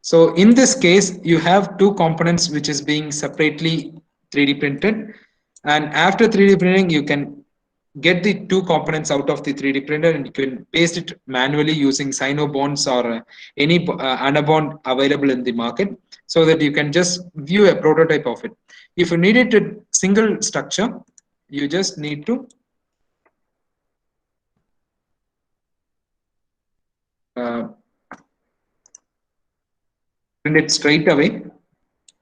So in this case, you have two components which is being separately 3D printed, and after 3D printing, you can get the two components out of the 3D printer and you can paste it manually using Sinobonds or any Anabond available in the market, so that you can just view a prototype of it. If you needed a single structure, you just need to print it straight away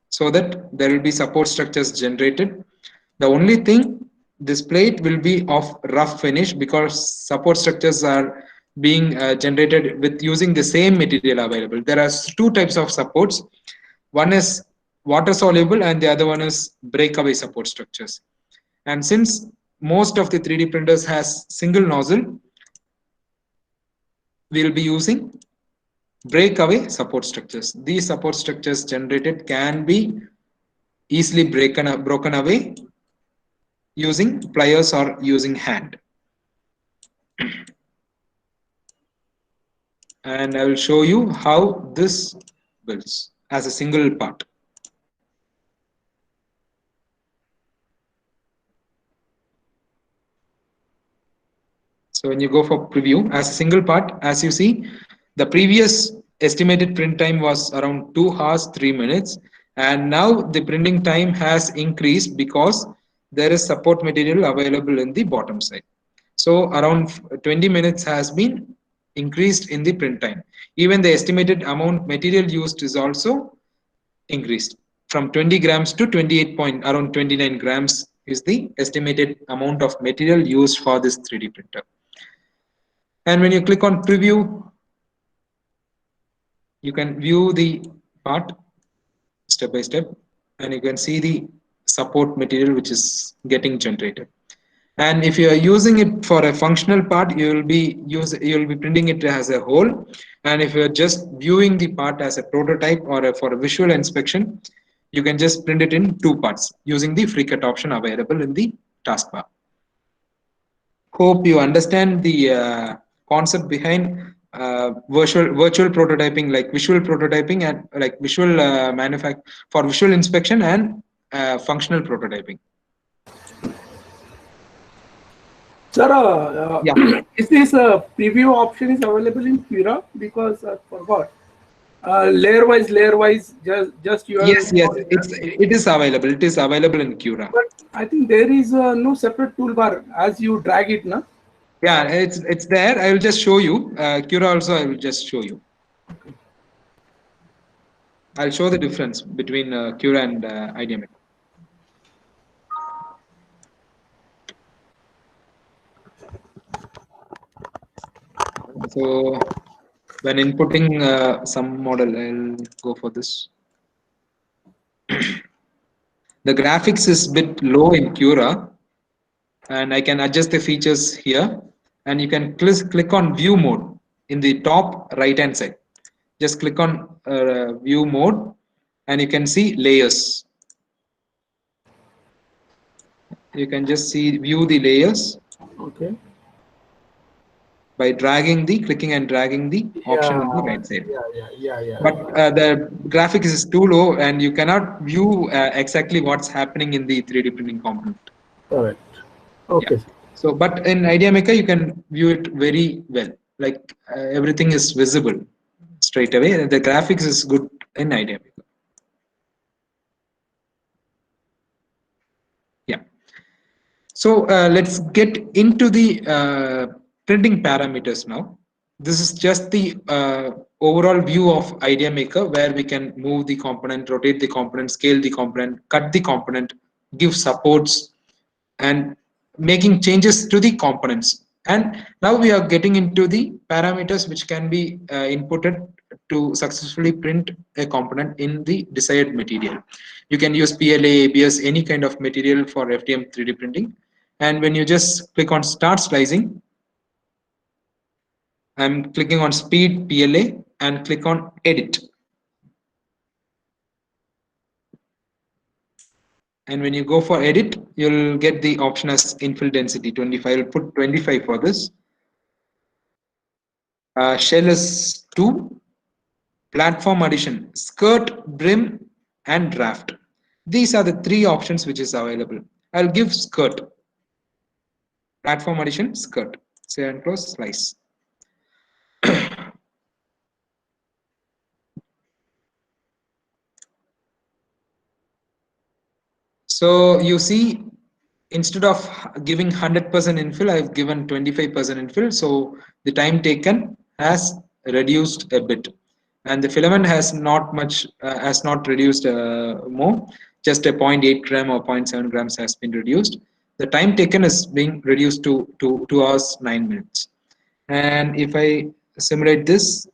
so that there will be support structures generated. The only thing, this plate will be of rough finish because support structures are being generated with using the same material available. There are two types of supports. One is water soluble and the other one is breakaway support structures. And since most of the 3D printers has single nozzle, we will be using breakaway support structures. These support structures generated can be easily broken away using pliers or using hand. And I will show you how this builds as a single part. So when you go for preview as a single part, as you see, the previous estimated print time was around 2 hours 3 minutes, and now the printing time has increased because there is support material available in the bottom side. So around 20 minutes has been increased in the print time. Even the estimated amount material used is also increased from 20 grams to 28 around 29 grams is the estimated amount of material used for this 3D printer. And when you click on preview, you can view the part step by step, and you can see the support material which is getting generated. And if you are using it for a functional part, you will be printing it as a whole. And if you are just viewing the part as a prototype or for a visual inspection, you can just print it in two parts using the FreeCut option available in the taskbar. Hope you understand the concept behind virtual prototyping, like visual prototyping and like visual for visual inspection and functional prototyping. Sir, Yeah. is this preview option is available in Cura? Because I forgot. Layer wise, just you. Yes, it is available. It is available in Cura. But I think there is no separate toolbar as you drag it, no? Yeah, it's there. I will just show you. Cura also, I will just show you. Okay. I'll show the difference between Cura and IDMX. So when inputting some model, I'll go for this. The graphics is a bit low in Cura, and I can adjust the features here, and you can click on view mode in the top right hand side. Just click on view mode and you can see layers. You can just view the layers. Okay. by clicking and dragging the option on the right side. Yeah. But the graphics is too low and you cannot view exactly what's happening in the 3D printing component. Correct. Yeah. Okay. So, but in Idea Maker, you can view it very well. Like everything is visible straight away. The graphics is good in Idea Maker. Yeah. So let's get into the printing parameters now. This is just the overall view of Idea Maker, where we can move the component, rotate the component, scale the component, cut the component, give supports, and making changes to the components. And now we are getting into the parameters which can be inputted to successfully print a component in the desired material. You can use PLA, ABS, any kind of material for FDM 3D printing. And when you just click on start slicing, I'm clicking on speed PLA and click on edit. And when you go for edit, you'll get the option as infill density 25. I'll put 25 for this. Shell is 2. Platform addition, skirt, brim, and draft. These are the 3 options which is available. I'll give skirt. Platform addition, skirt. Save and close, slice. So you see, instead of giving 100% infill, I've given 25% infill. So the time taken has reduced a bit, and the filament has not reduced more. Just a 0.8 gram or 0.7 grams has been reduced. The time taken is being reduced to 2 hours 9 minutes. And if I simulate this,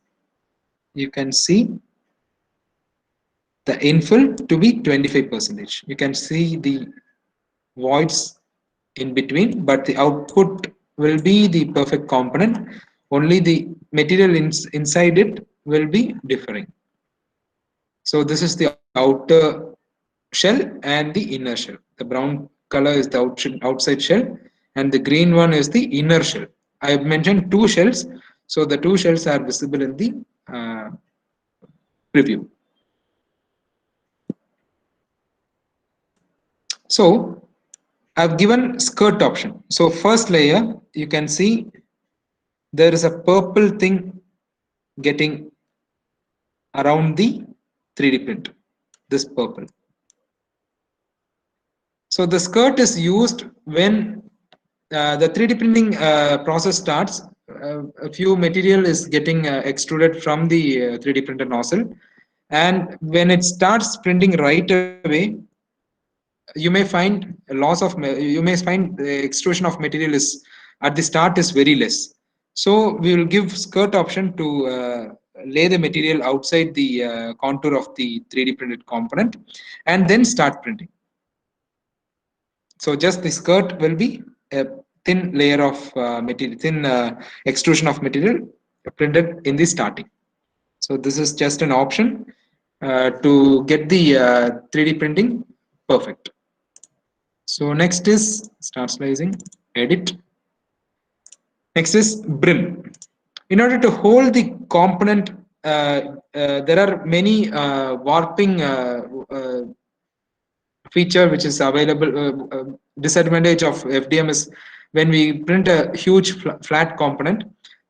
you can see the infill to be 25%. You can see the voids in between, but the output will be the perfect component. Only the material inside it will be differing. So this is the outer shell and the inner shell. The brown color is the outside shell, and the green one is the inner shell. I have mentioned 2 shells, so the 2 shells are visible in the preview. So I've given skirt option. So first layer, you can see there is a purple thing getting around the 3D print, this purple. So the skirt is used when the 3D printing process starts. A few material is getting extruded from the 3D printer nozzle, and when it starts printing right away, you may find a loss of you may find the extrusion of material is at the start is very less. So we will give skirt option to lay the material outside the contour of the 3D printed component and then start printing. So just the skirt will be a thin layer of material, thin extrusion of material printed in the starting. So this is just an option to get the 3D printing perfect. So next is start slicing, edit. Next is brim. In order to hold the component, there are many warping feature which is available. Disadvantage of FDM is when we print a huge flat component,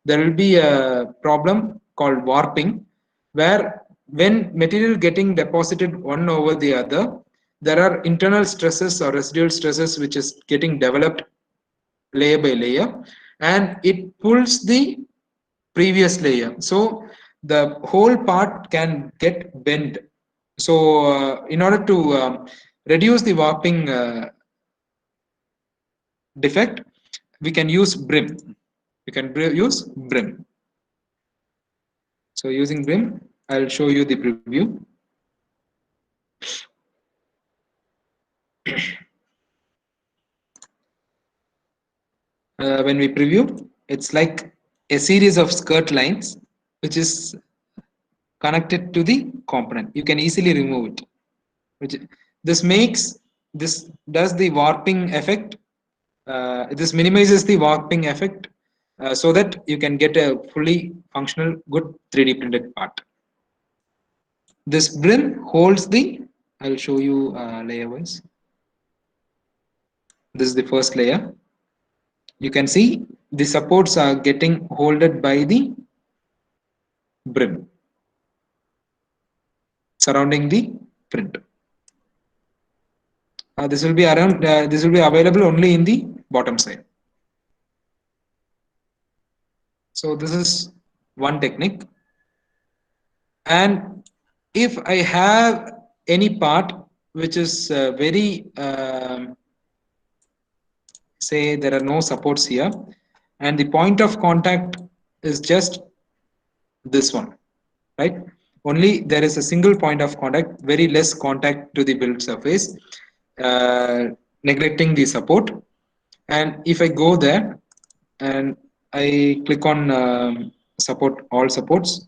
there will be a problem called warping, where when material getting deposited one over the other, there are internal stresses or residual stresses which is getting developed layer by layer, and it pulls the previous layer. So the whole part can get bent. So in order to reduce the warping defect, we can use brim. We can use brim. So using brim, I'll show you the preview. When we preview, it's like a series of skirt lines which is connected to the component. You can easily remove it. This does the warping effect. This minimizes the warping effect so that you can get a fully functional, good 3D printed part. This brim holds the, I'll show you layer wise. This is the first layer. You can see the supports are getting holded by the brim surrounding the print. This will be around. This will be available only in the bottom side. So this is one technique. And if I have any part which is very say there are no supports here, and the point of contact is just this one, right? Only there is a single point of contact, very less contact to the build surface, neglecting the support. And if I go there and I click on support all supports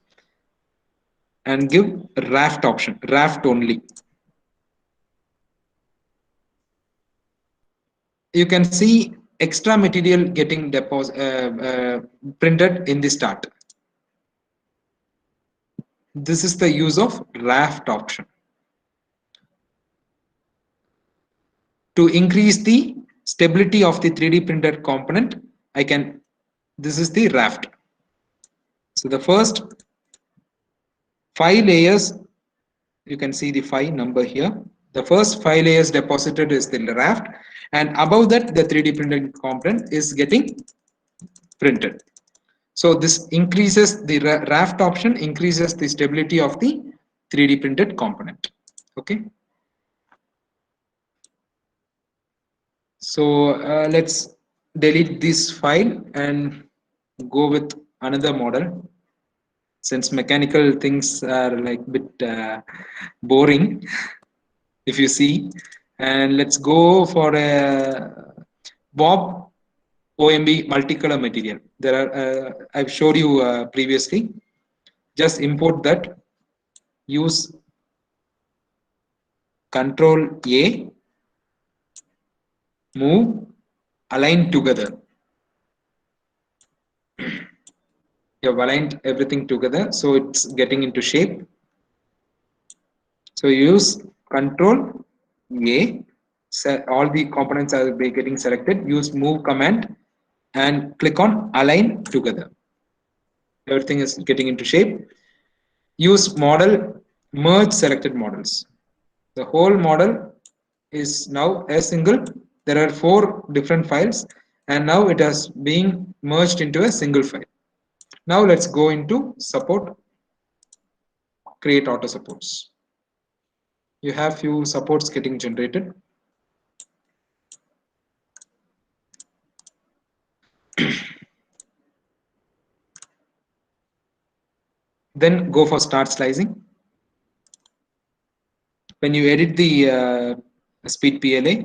and give raft option, raft only, you can see extra material getting printed in the start. This is the use of raft option to increase the stability of the 3D printed component. This is the raft. So the first 5 layers, you can see the 5 number here. The first 5 layers deposited is the raft, and above that the 3D printed component is getting printed. So this increases the raft option, increases the stability of the 3D printed component. Okay. So let's delete this file and go with another model, since mechanical things are like a bit boring if you see. And let's go for a Bob OMB multicolor material. There are I've showed you previously. Just import that, use Control A, move, align together. You have aligned everything together, so it's getting into shape. So use Control A, all the components are getting selected. Use move command and click on align together. Everything is getting into shape. Use model, merge selected models. The whole model is now a single. There are 4 different files, and now it has being merged into a single file. Now let's go into support, create auto supports. You have few supports getting generated. Then go for start slicing. When you edit the speed PLA,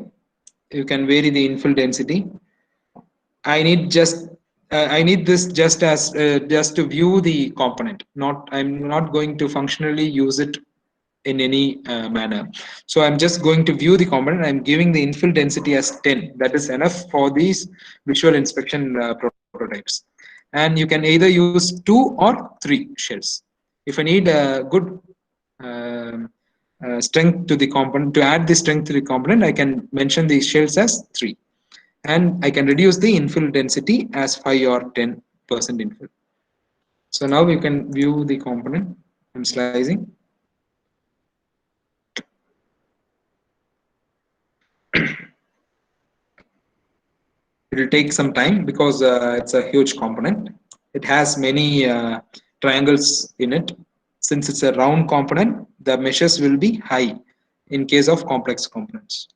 you can vary the infill density. I need this just as just to view the component. I'm not going to functionally use it in any manner. So I'm just going to view the component. I'm giving the infill density as 10. That is enough for these visual inspection prototypes. And you can either use 2 or 3 shells. If I need a good strength to the component, to add the strength to the component, I can mention the shells as 3. And I can reduce the infill density as 5 or 10% infill. So now you can view the component. I'm slicing. It will take some time because it's a huge component. It has many triangles in it. Since it's a round component, the meshes will be high in case of complex components.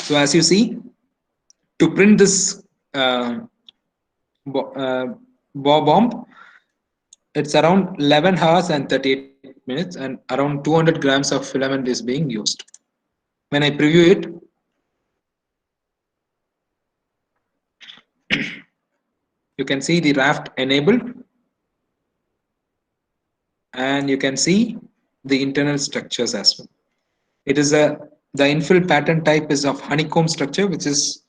So as you see, to print this bomb, it's around 11 hours and 38 minutes, and around 200 grams of filament is being used. When I preview it, you can see the raft enabled, and you can see the internal structures as well. It is the infill pattern type is of honeycomb structure, which is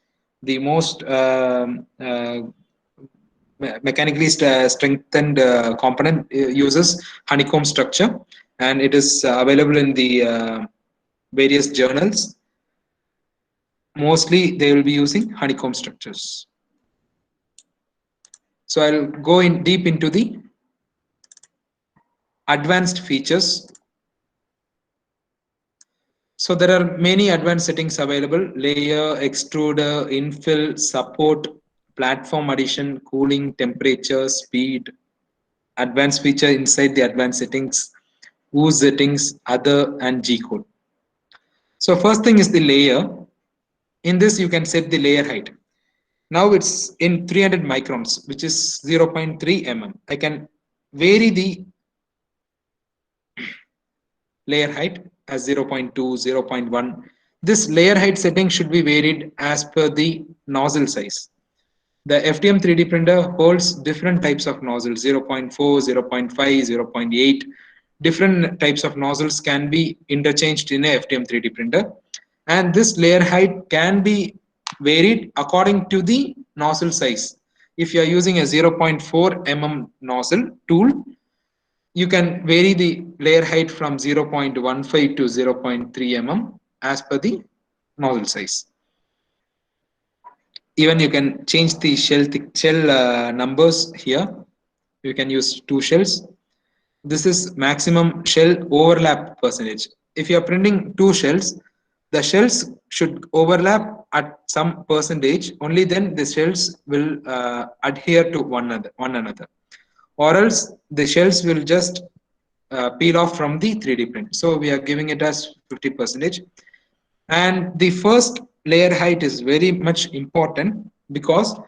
the most mechanically strengthened component uses honeycomb structure, and it is available in the various journals. Mostly they will be using honeycomb structures. So I'll go in deep into the advanced features. So there are many advanced settings available: layer, extruder, infill, support, platform addition, cooling, temperature, speed, advanced feature inside the advanced settings, whose settings, other, and G code. So first thing is the layer. In this, you can set the layer height. Now it's in 300 microns, which is 0.3 mm. I can vary the layer height as 0.2, 0.1. This layer height setting should be varied as per the nozzle size. The FDM 3D printer holds different types of nozzles: 0.4, 0.5, 0.8. Different types of nozzles can be interchanged in a FDM 3D printer, and this layer height can be varied according to the nozzle size. If you are using a 0.4 mm nozzle tool, you can vary the layer height from 0.15 to 0.3 mm as per the nozzle size. Even you can change the shell numbers here. You can use 2 shells. This is maximum shell overlap percentage. If you are printing 2 shells, the shells should overlap at some percentage. Only then the shells will adhere to one another, or else the shells will just peel off from the 3D print. So we are giving it as 50%. And the first layer height is very much important, because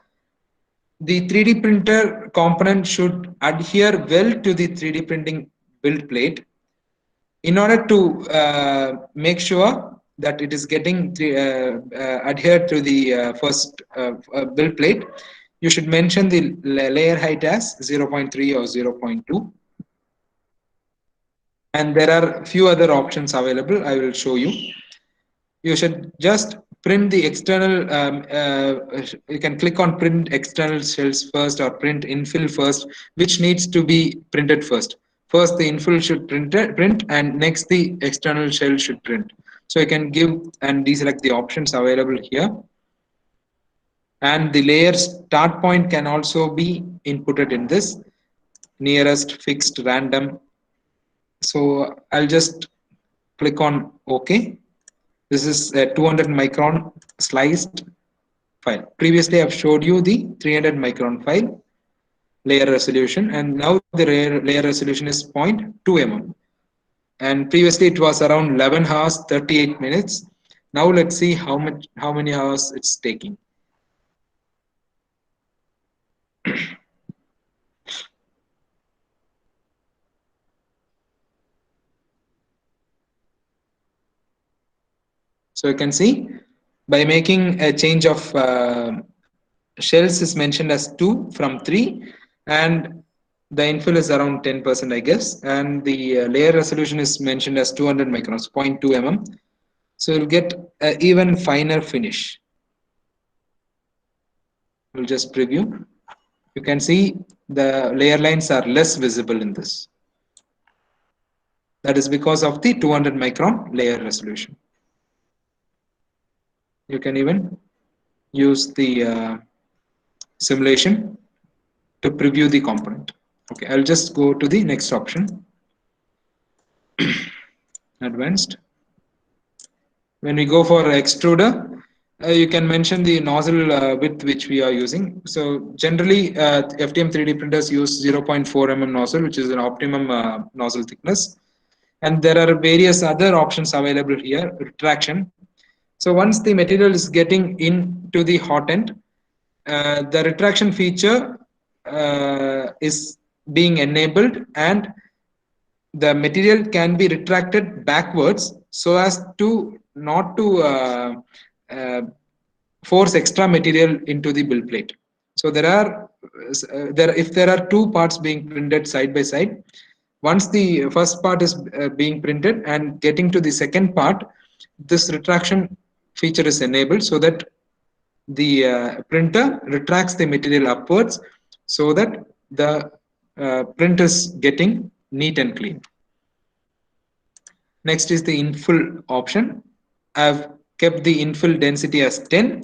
the 3D printer component should adhere well to the 3D printing build plate. In order to make sure that it is getting adhered to the first build plate, you should mention the layer height as 0.3 or 0.2. And there are few other options available. I will show you. You should just print the external, you can click on print external shells first, or print infill first, which needs to be printed first. First the infill should print, and next the external shell should print. So you can give and deselect the options available here. And the layer start point can also be inputted in this: nearest, fixed, random. So I'll just click on OK. This is a 200 micron sliced file. Previously, I've showed you the 300 micron file layer resolution, and now the layer resolution is 0.2 mm. And previously, it was around 11 hours 38 minutes. Now let's see how many hours it's taking. So you can see, by making a change of shells is mentioned as 2 from 3, and the infill is around 10%, I guess, and the layer resolution is mentioned as 200 microns, 0.2 mm. So you'll get an even finer finish. We'll just preview. You can see the layer lines are less visible in this. That is because of the 200 micron layer resolution. You can even use the simulation to preview the component. Okay, I'll just go to the next option. Advanced. When we go for extruder, you can mention the nozzle width which we are using. So generally, FDM 3D printers use 0.4 mm nozzle, which is an optimum nozzle thickness. And there are various other options available here. Retraction. So once the material is getting into the hot end, the retraction feature is being enabled, and the material can be retracted backwards so as to not to force extra material into the build plate. So if there are 2 parts being printed side by side, once the first part is being printed and getting to the second part, this retraction feature is enabled, so that the printer retracts the material upwards so that the print is getting neat and clean. Next is the infill option. I've kept the infill density as 10.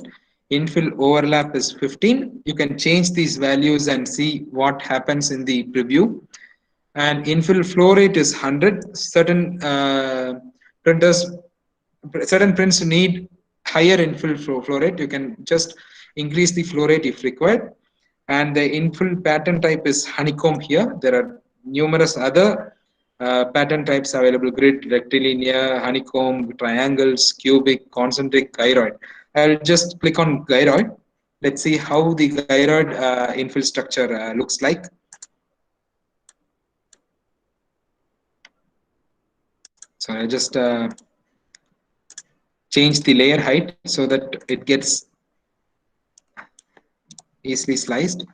Infill overlap is 15. You can change these values and see what happens in the preview. And infill flow rate is 100. Certain prints need higher infill flow rate. You can just increase the flow rate if required. And the infill pattern type is honeycomb here. There are numerous other pattern types available: grid, rectilinear, honeycomb, triangles, cubic, concentric, gyroid. I'll just click on gyroid. Let's see how the gyroid infill structure looks like. So I just change the layer height so that it gets easily sliced.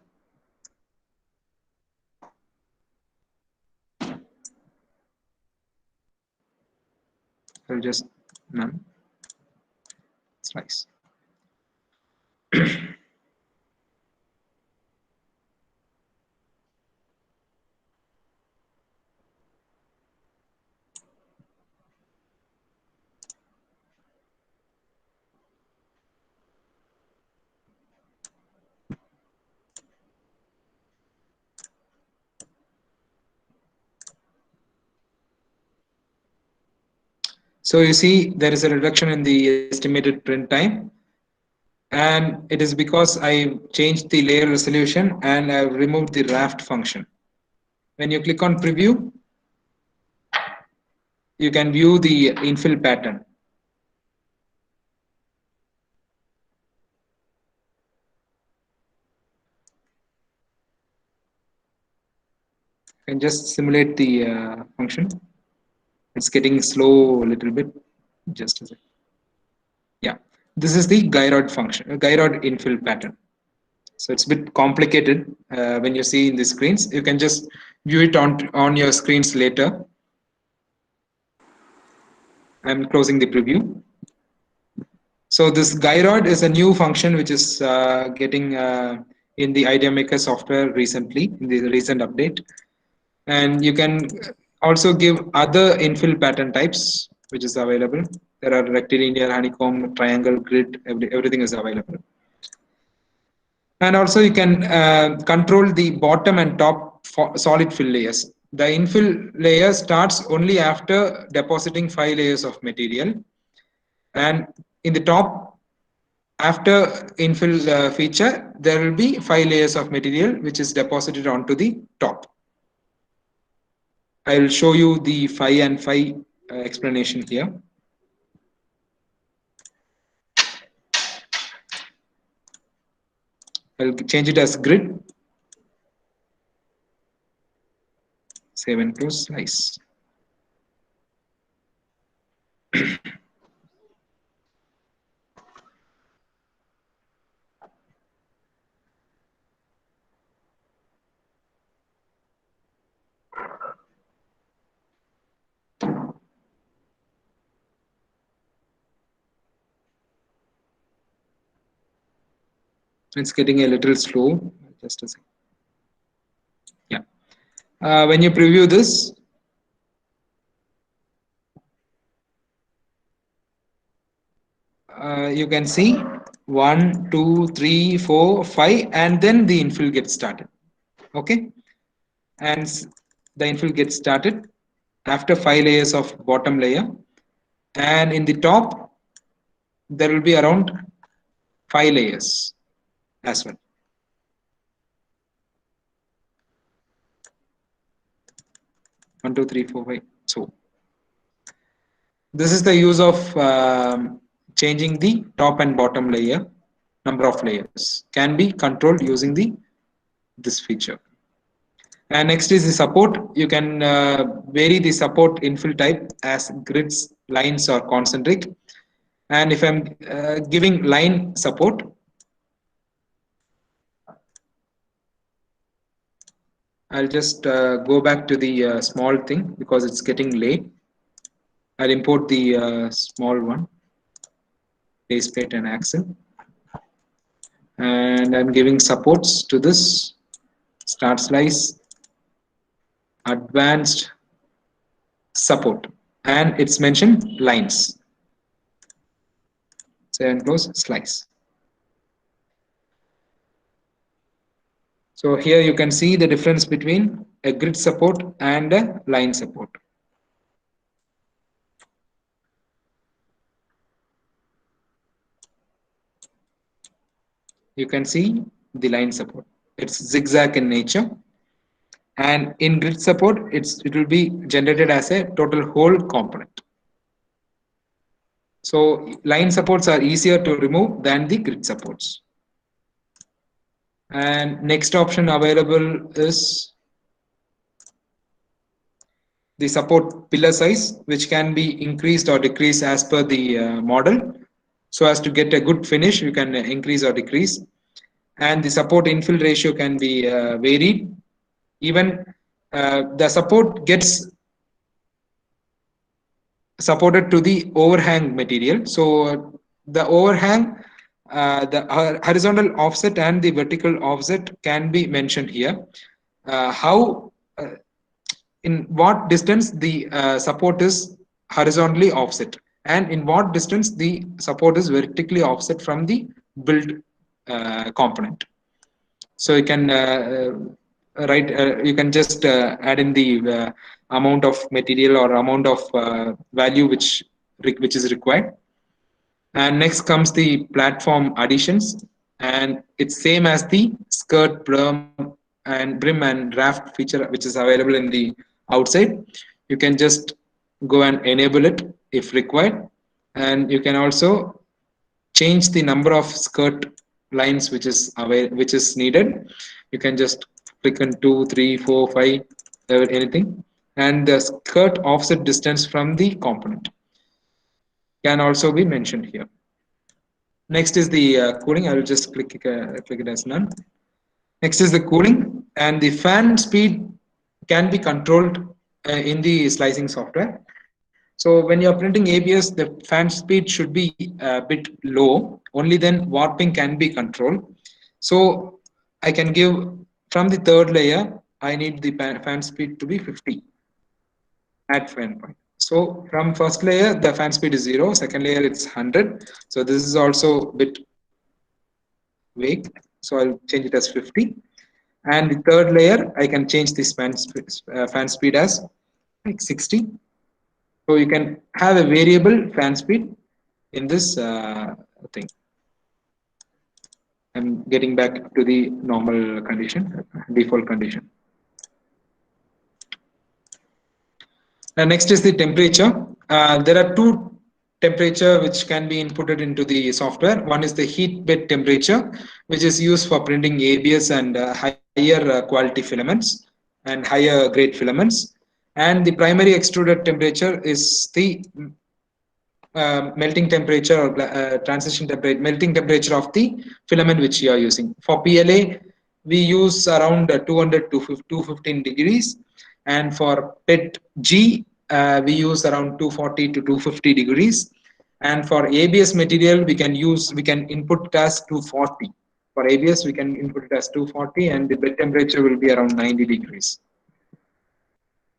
I'll just slice. So you see there is a reduction in the estimated print time, and it is because I changed the layer resolution and I've removed the raft function. When you click on preview, you can view the infill pattern. You can just simulate the function. It's getting slow a little bit. Just a second. Yeah, this is the gyroid function, gyroid infill pattern. So it's a bit complicated when you see in the screens. You can just view it on your screens later. I'm closing the preview. So this gyroid is a new function which is getting in the IdeaMaker software recently, in the recent update. And you can also give other infill pattern types which is available. There are rectilinear, honeycomb, triangle, grid, everything is available. And also you can control the bottom and top solid fill layers. The infill layer starts only after depositing 5 layers of material. And in the top, after infill feature, there will be 5 layers of material which is deposited onto the top. I will show you the phi and phi explanation here. I'll change it as grid. Save and close, nice. It's getting a little slow. Just a second. Yeah. When you preview this, you can see 1, 2, 3, 4, 5, and then the infill gets started. Okay, and the infill gets started after 5 layers of bottom layer, and in the top there will be around 5 layers as well. One, two, three, four, five. So this is the use of changing the top and bottom layer. Number of layers can be controlled using this feature. And next is the support. You can vary the support infill type as grids, lines, or concentric. And if I'm giving line support, I'll just go back to the small thing because it's getting late. I'll import the small one, base plate and axle. and I'm giving supports to this. Start slice, advanced support, and it's mentioned lines. Save and close, slice. So here you can see the difference between a grid support and a line support. You can see the line support. It's zigzag in nature, and in grid support, it will be generated as a total whole component. So line supports are easier to remove than the grid supports. And next option available is the support pillar size, which can be increased or decreased as per the model. So as to get a good finish, you can increase or decrease. And the support infill ratio can be varied. Even the support gets supported to the overhang material. So the overhang, the horizontal offset and the vertical offset can be mentioned here. How in what distance the support is horizontally offset, and in what distance the support is vertically offset from the build component. So you can write, you can just add in the amount of material or amount of value which is required. And next comes the platform additions, and it's same as the skirt, brim and raft feature which is available in the outside. You can just go and enable it if required, and you can also change the number of skirt lines which is needed. You can just click on 2, 3, 4, 5, anything, and the skirt offset distance from the component can also be mentioned here. Next is the cooling. I will just click it as none. Next is the cooling, and the fan speed can be controlled in the slicing software. So when you're printing ABS, the fan speed should be a bit low. Only then warping can be controlled. So I can give from the third layer, I need the fan speed to be 50 at fan point. So from first layer, the fan speed is 0. Second layer, it's 100. So this is also a bit vague. So I'll change it as 50. And the third layer, I can change this fan speed as like 60. So you can have a variable fan speed in this thing. I'm getting back to the normal condition, default condition. Next is the temperature. There are two temperature which can be inputted into the software. One is the heat bed temperature, which is used for printing ABS and higher quality filaments and higher grade filaments. And the primary extruded temperature is the melting temperature or transition temperature, melting temperature of the filament which you are using. For PLA, we use around 200 to 215 degrees, and for PET G, we use around 240 to 250 degrees. And for ABS material, we can input it as 240. For ABS, we can input it as 240, and the bed temperature will be around 90 degrees.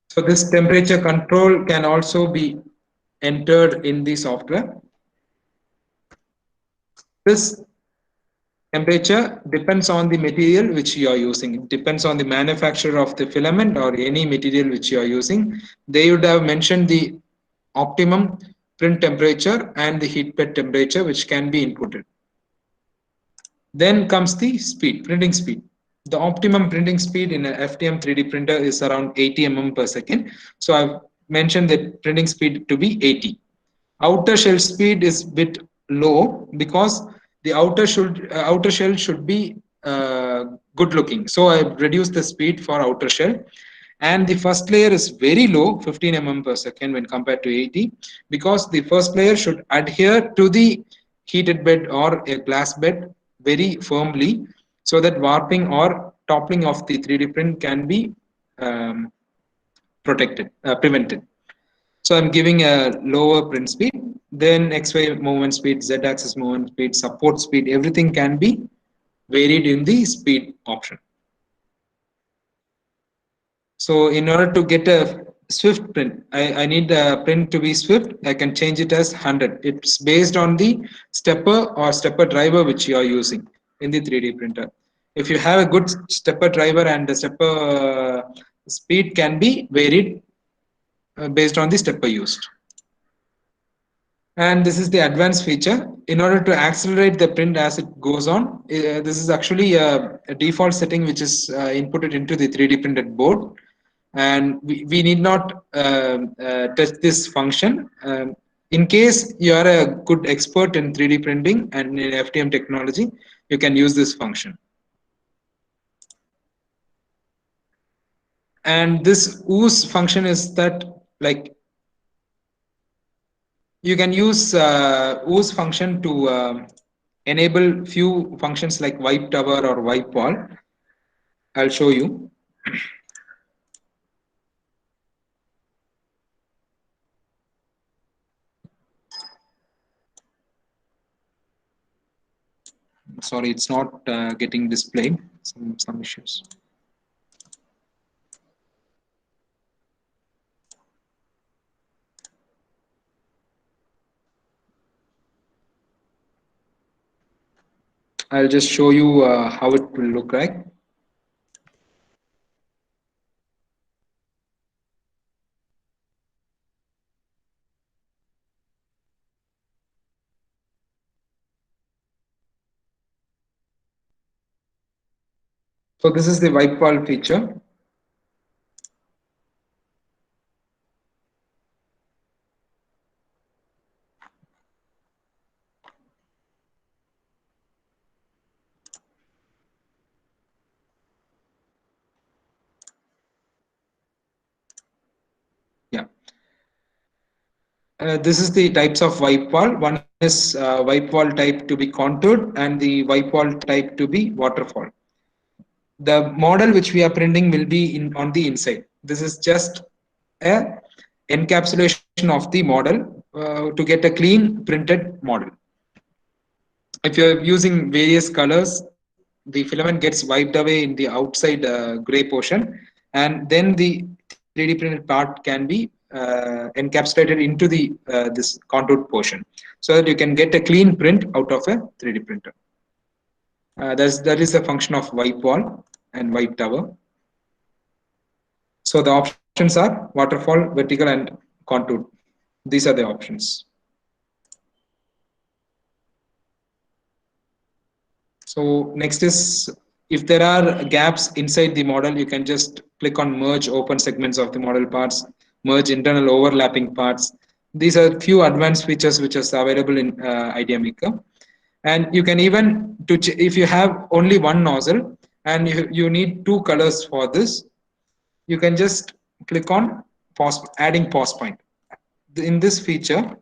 So this temperature control can also be entered in the software. This temperature depends on the material which you are using. It depends on the manufacturer of the filament or any material which you are using. They would have mentioned the optimum print temperature and the heat bed temperature which can be inputted. Then comes the speed, printing speed. The optimum printing speed in a FDM 3D printer is around 80 mm per second. So I've mentioned the printing speed to be 80. Outer shell speed is bit low because the outer shell should be good looking. So I've reduced the speed for outer shell. And the first layer is very low, 15 mm per second when compared to 80, because the first layer should adhere to the heated bed or a glass bed very firmly, so that warping or toppling of the 3D print can be prevented. So I'm giving a lower print speed, then XY movement speed, Z axis movement speed, support speed, everything can be varied in the speed option. So in order to get a swift print, I need the print to be swift. I can change it as 100. It's based on the stepper or stepper driver which you are using in the 3D printer. If you have a good stepper driver, and the stepper speed can be varied based on the stepper used. And this is the advanced feature. In order to accelerate the print as it goes on, this is actually a default setting which is inputted into the 3D printed board. And we need not test this function. In case you are a good expert in 3D printing and in FDM technology, you can use this function. And this ooze function is that, like, you can use ooze function to enable few functions like wipe tower or wipe wall. I'll show you. Sorry, it's not getting displayed. Some issues. I'll just show you how it will look like. So this is the wipe wall feature. Yeah. This is the types of wipe wall. One is wipe wall type to be contoured, and the wipe wall type to be waterfall. The model which we are printing will be on the inside. This is just a encapsulation of the model to get a clean printed model. If you're using various colors, the filament gets wiped away in the outside gray portion, and then the 3D printed part can be encapsulated into the this contoured portion, so that you can get a clean print out of a 3D printer. That is the function of wipe wall and wipe tower. So the options are waterfall, vertical, and contoured. These are the options. So next is, if there are gaps inside the model, you can just click on merge open segments of the model parts, merge internal overlapping parts. These are few advanced features which is available in Idea Maker. And you can even, if you have only one nozzle and you need two colors for this, you can just click on adding pause point. In this feature,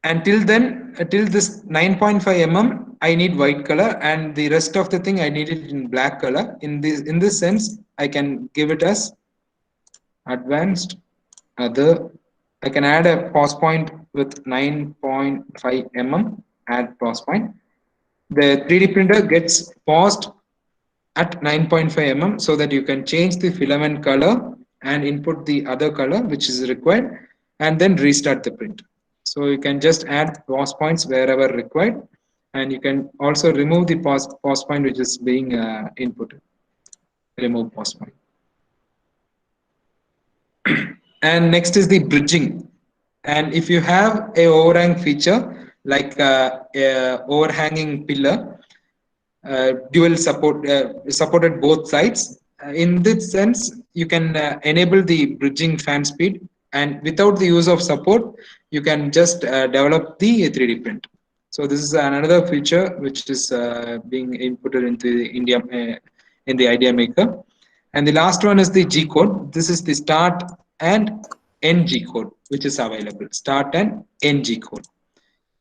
until then, till this 9.5 mm, I need white color, and the rest of the thing I need it in black color. In this sense, I can give it as advanced other. I can add a pause point with 9.5 mm, add pause point. The 3D printer gets paused at 9.5 mm, so that you can change the filament color and input the other color which is required, and then restart the print. So you can just add pause points wherever required, and you can also remove the pause point which is being inputted. Remove pause point. And next is the bridging. And if you have a overhang feature like a overhanging pillar, dual support supported both sides. In this sense, you can enable the bridging fan speed, and without the use of support, you can just develop the 3D print. So this is another feature which is being inputted into in the Idea Maker. And the last one is the G code. This is the start and end G code which is available. Start and end G code.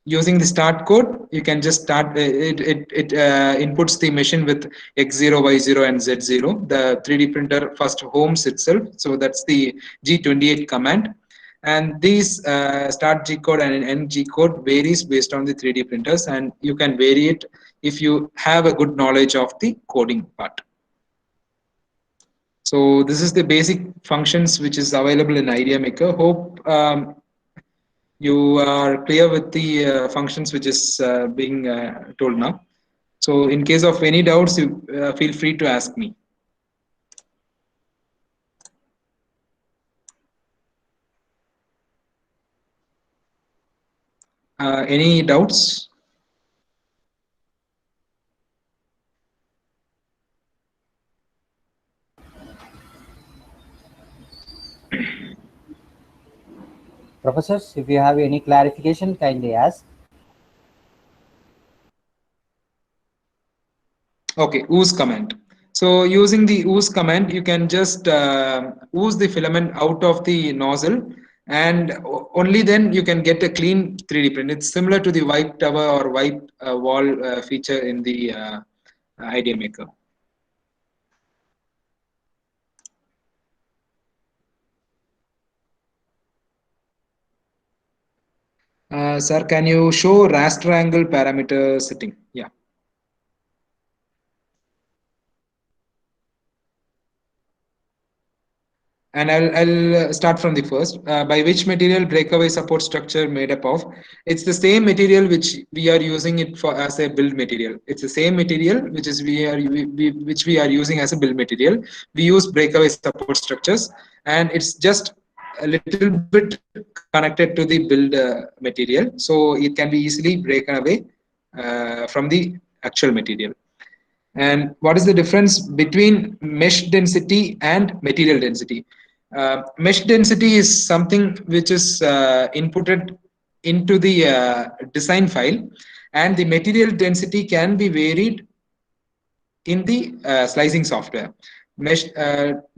Using the start code, you can just start. It inputs the machine with X0, Y0, and Z0. The 3D printer first homes itself. So that's the G28 command. And these start G code and end G code varies based on the 3D printers, and you can vary it if you have a good knowledge of the coding part. So this is the basic functions which is available in Idea Maker. Hope you are clear with the functions which is being told now. So in case of any doubts, you feel free to ask me. Any doubts? Professors, if you have any clarification, kindly ask. Okay, ooze command. So using the ooze command, you can just ooze the filament out of the nozzle, and only then you can get a clean 3D print. It's similar to the wipe tower or wipe wall feature in the Idea Maker. Sir, can you show raster angle parameter setting? Yeah. And I'll start from the first. By which material breakaway support structure made up of? It's the same material which we are using it for as a build material. It's the same material which is which we are using as a build material. We use breakaway support structures, and it's just a little bit connected to the build material, so it can be easily broken away from the actual material. And what is the difference between mesh density and material density? Mesh density is something which is inputted into the design file, and the material density can be varied in the slicing software. Mesh,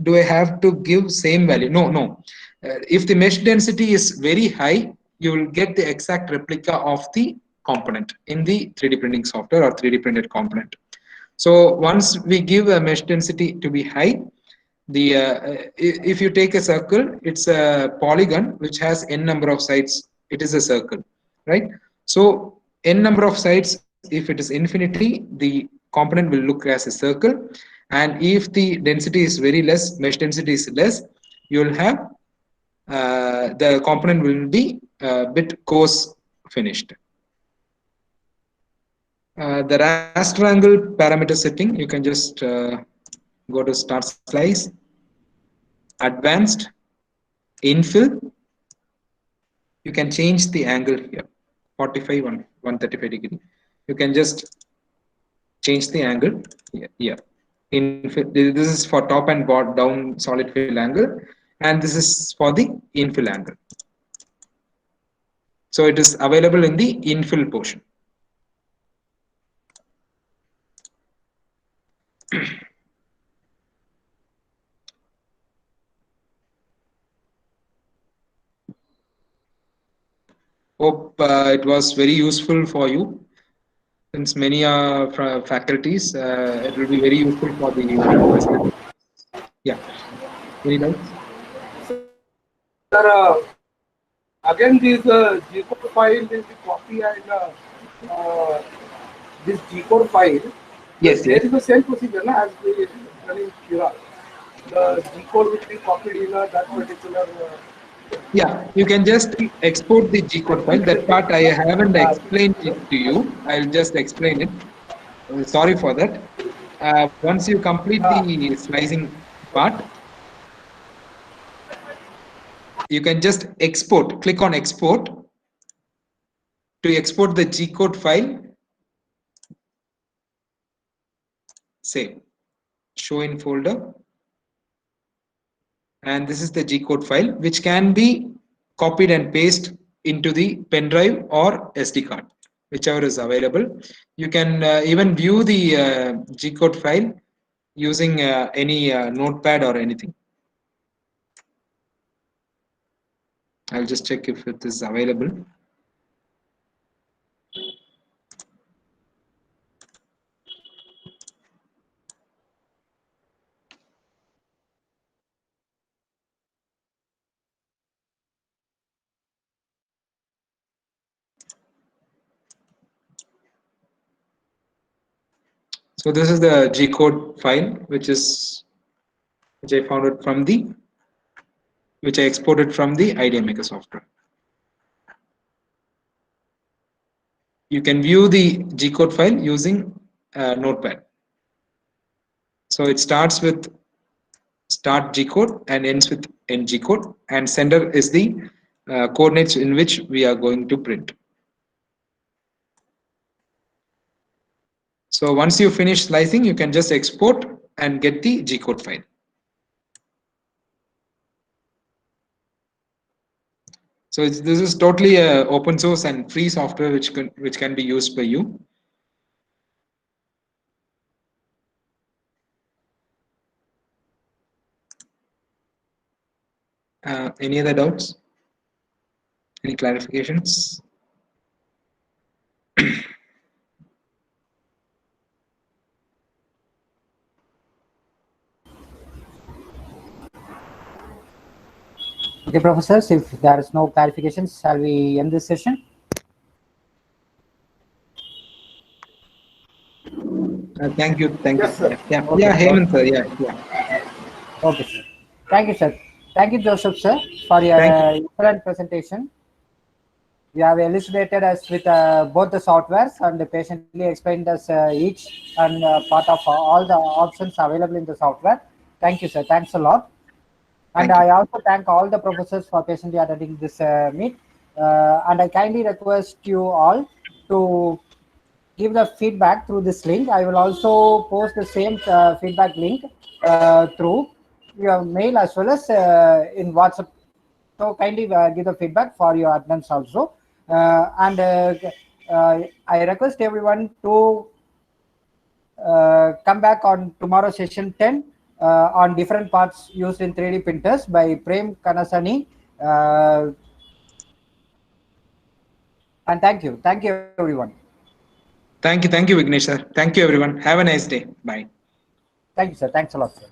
do I have to give same value? No. If the mesh density is very high, you will get the exact replica of the component in the 3D printing software or 3D printed component. So once we give a mesh density to be high, the if you take a circle, it's a polygon which has n number of sides. It is a circle, right? So n number of sides, if it is infinity, the component will look as a circle. And if the density is very less, mesh density is less, you will have the component will be a bit coarse finished. The raster angle parameter setting, you can just go to start slice, advanced, infill. You can change the angle here, 45 135 degree. You can just change the angle here. This is for top and bottom down solid fill angle, and this is for the infill angle. So it is available in the infill portion. Hope it was very useful for you. Since many are faculties, it will be very useful for the president. Yeah. Any doubts? Sir, again, this G-code file is the copy, and this G-code file, Yes, there yes. is the same procedure na, as we done in Cura. The G-code will be copied in that particular. Yeah, you can just export the G-code file. That part I haven't explained it to you. I'll just explain it. Sorry for that. Once you complete the slicing part, you can just export. Click on export to export the G-code file. Save. Show in folder. And this is the G-code file, which can be copied and pasted into the pen drive or SD card, whichever is available. You can even view the G-code file using any notepad or anything. I'll just check if it is available. So this is the G code file, which I found it from which I exported from the Idea Maker software. You can view the G code file using Notepad. So it starts with start G code and ends with end G code, and sender is the coordinates in which we are going to print. So once you finish slicing, you can just export and get the G code file. So this is totally open source and free software which can be used by you. Any other doubts? Any clarifications? Okay, professors, if there is no clarifications, shall we end this session? Thank you. Yes, sir. Yeah, Okay. yeah, Hemant sir. Yeah. Okay, sir. Thank you, sir. Thank you, Joseph, sir, for your Thank excellent presentation. You have elucidated us with both the softwares and patiently explained us each and part of all the options available in the software. Thank you, sir. Thanks a lot. And Thank you. I also thank all the professors for patiently attending this meet. And I kindly request you all to give the feedback through this link. I will also post the same feedback link through your mail as well as in WhatsApp. So kindly give the feedback for your attendance also. I request everyone to come back on tomorrow session 10 on different parts used in 3D printers by Prem Kanasani. And thank you everyone. Thank you, Vignesh sir. Thank you everyone. Have a nice day. Bye. Thank you, sir. Thanks a lot, sir.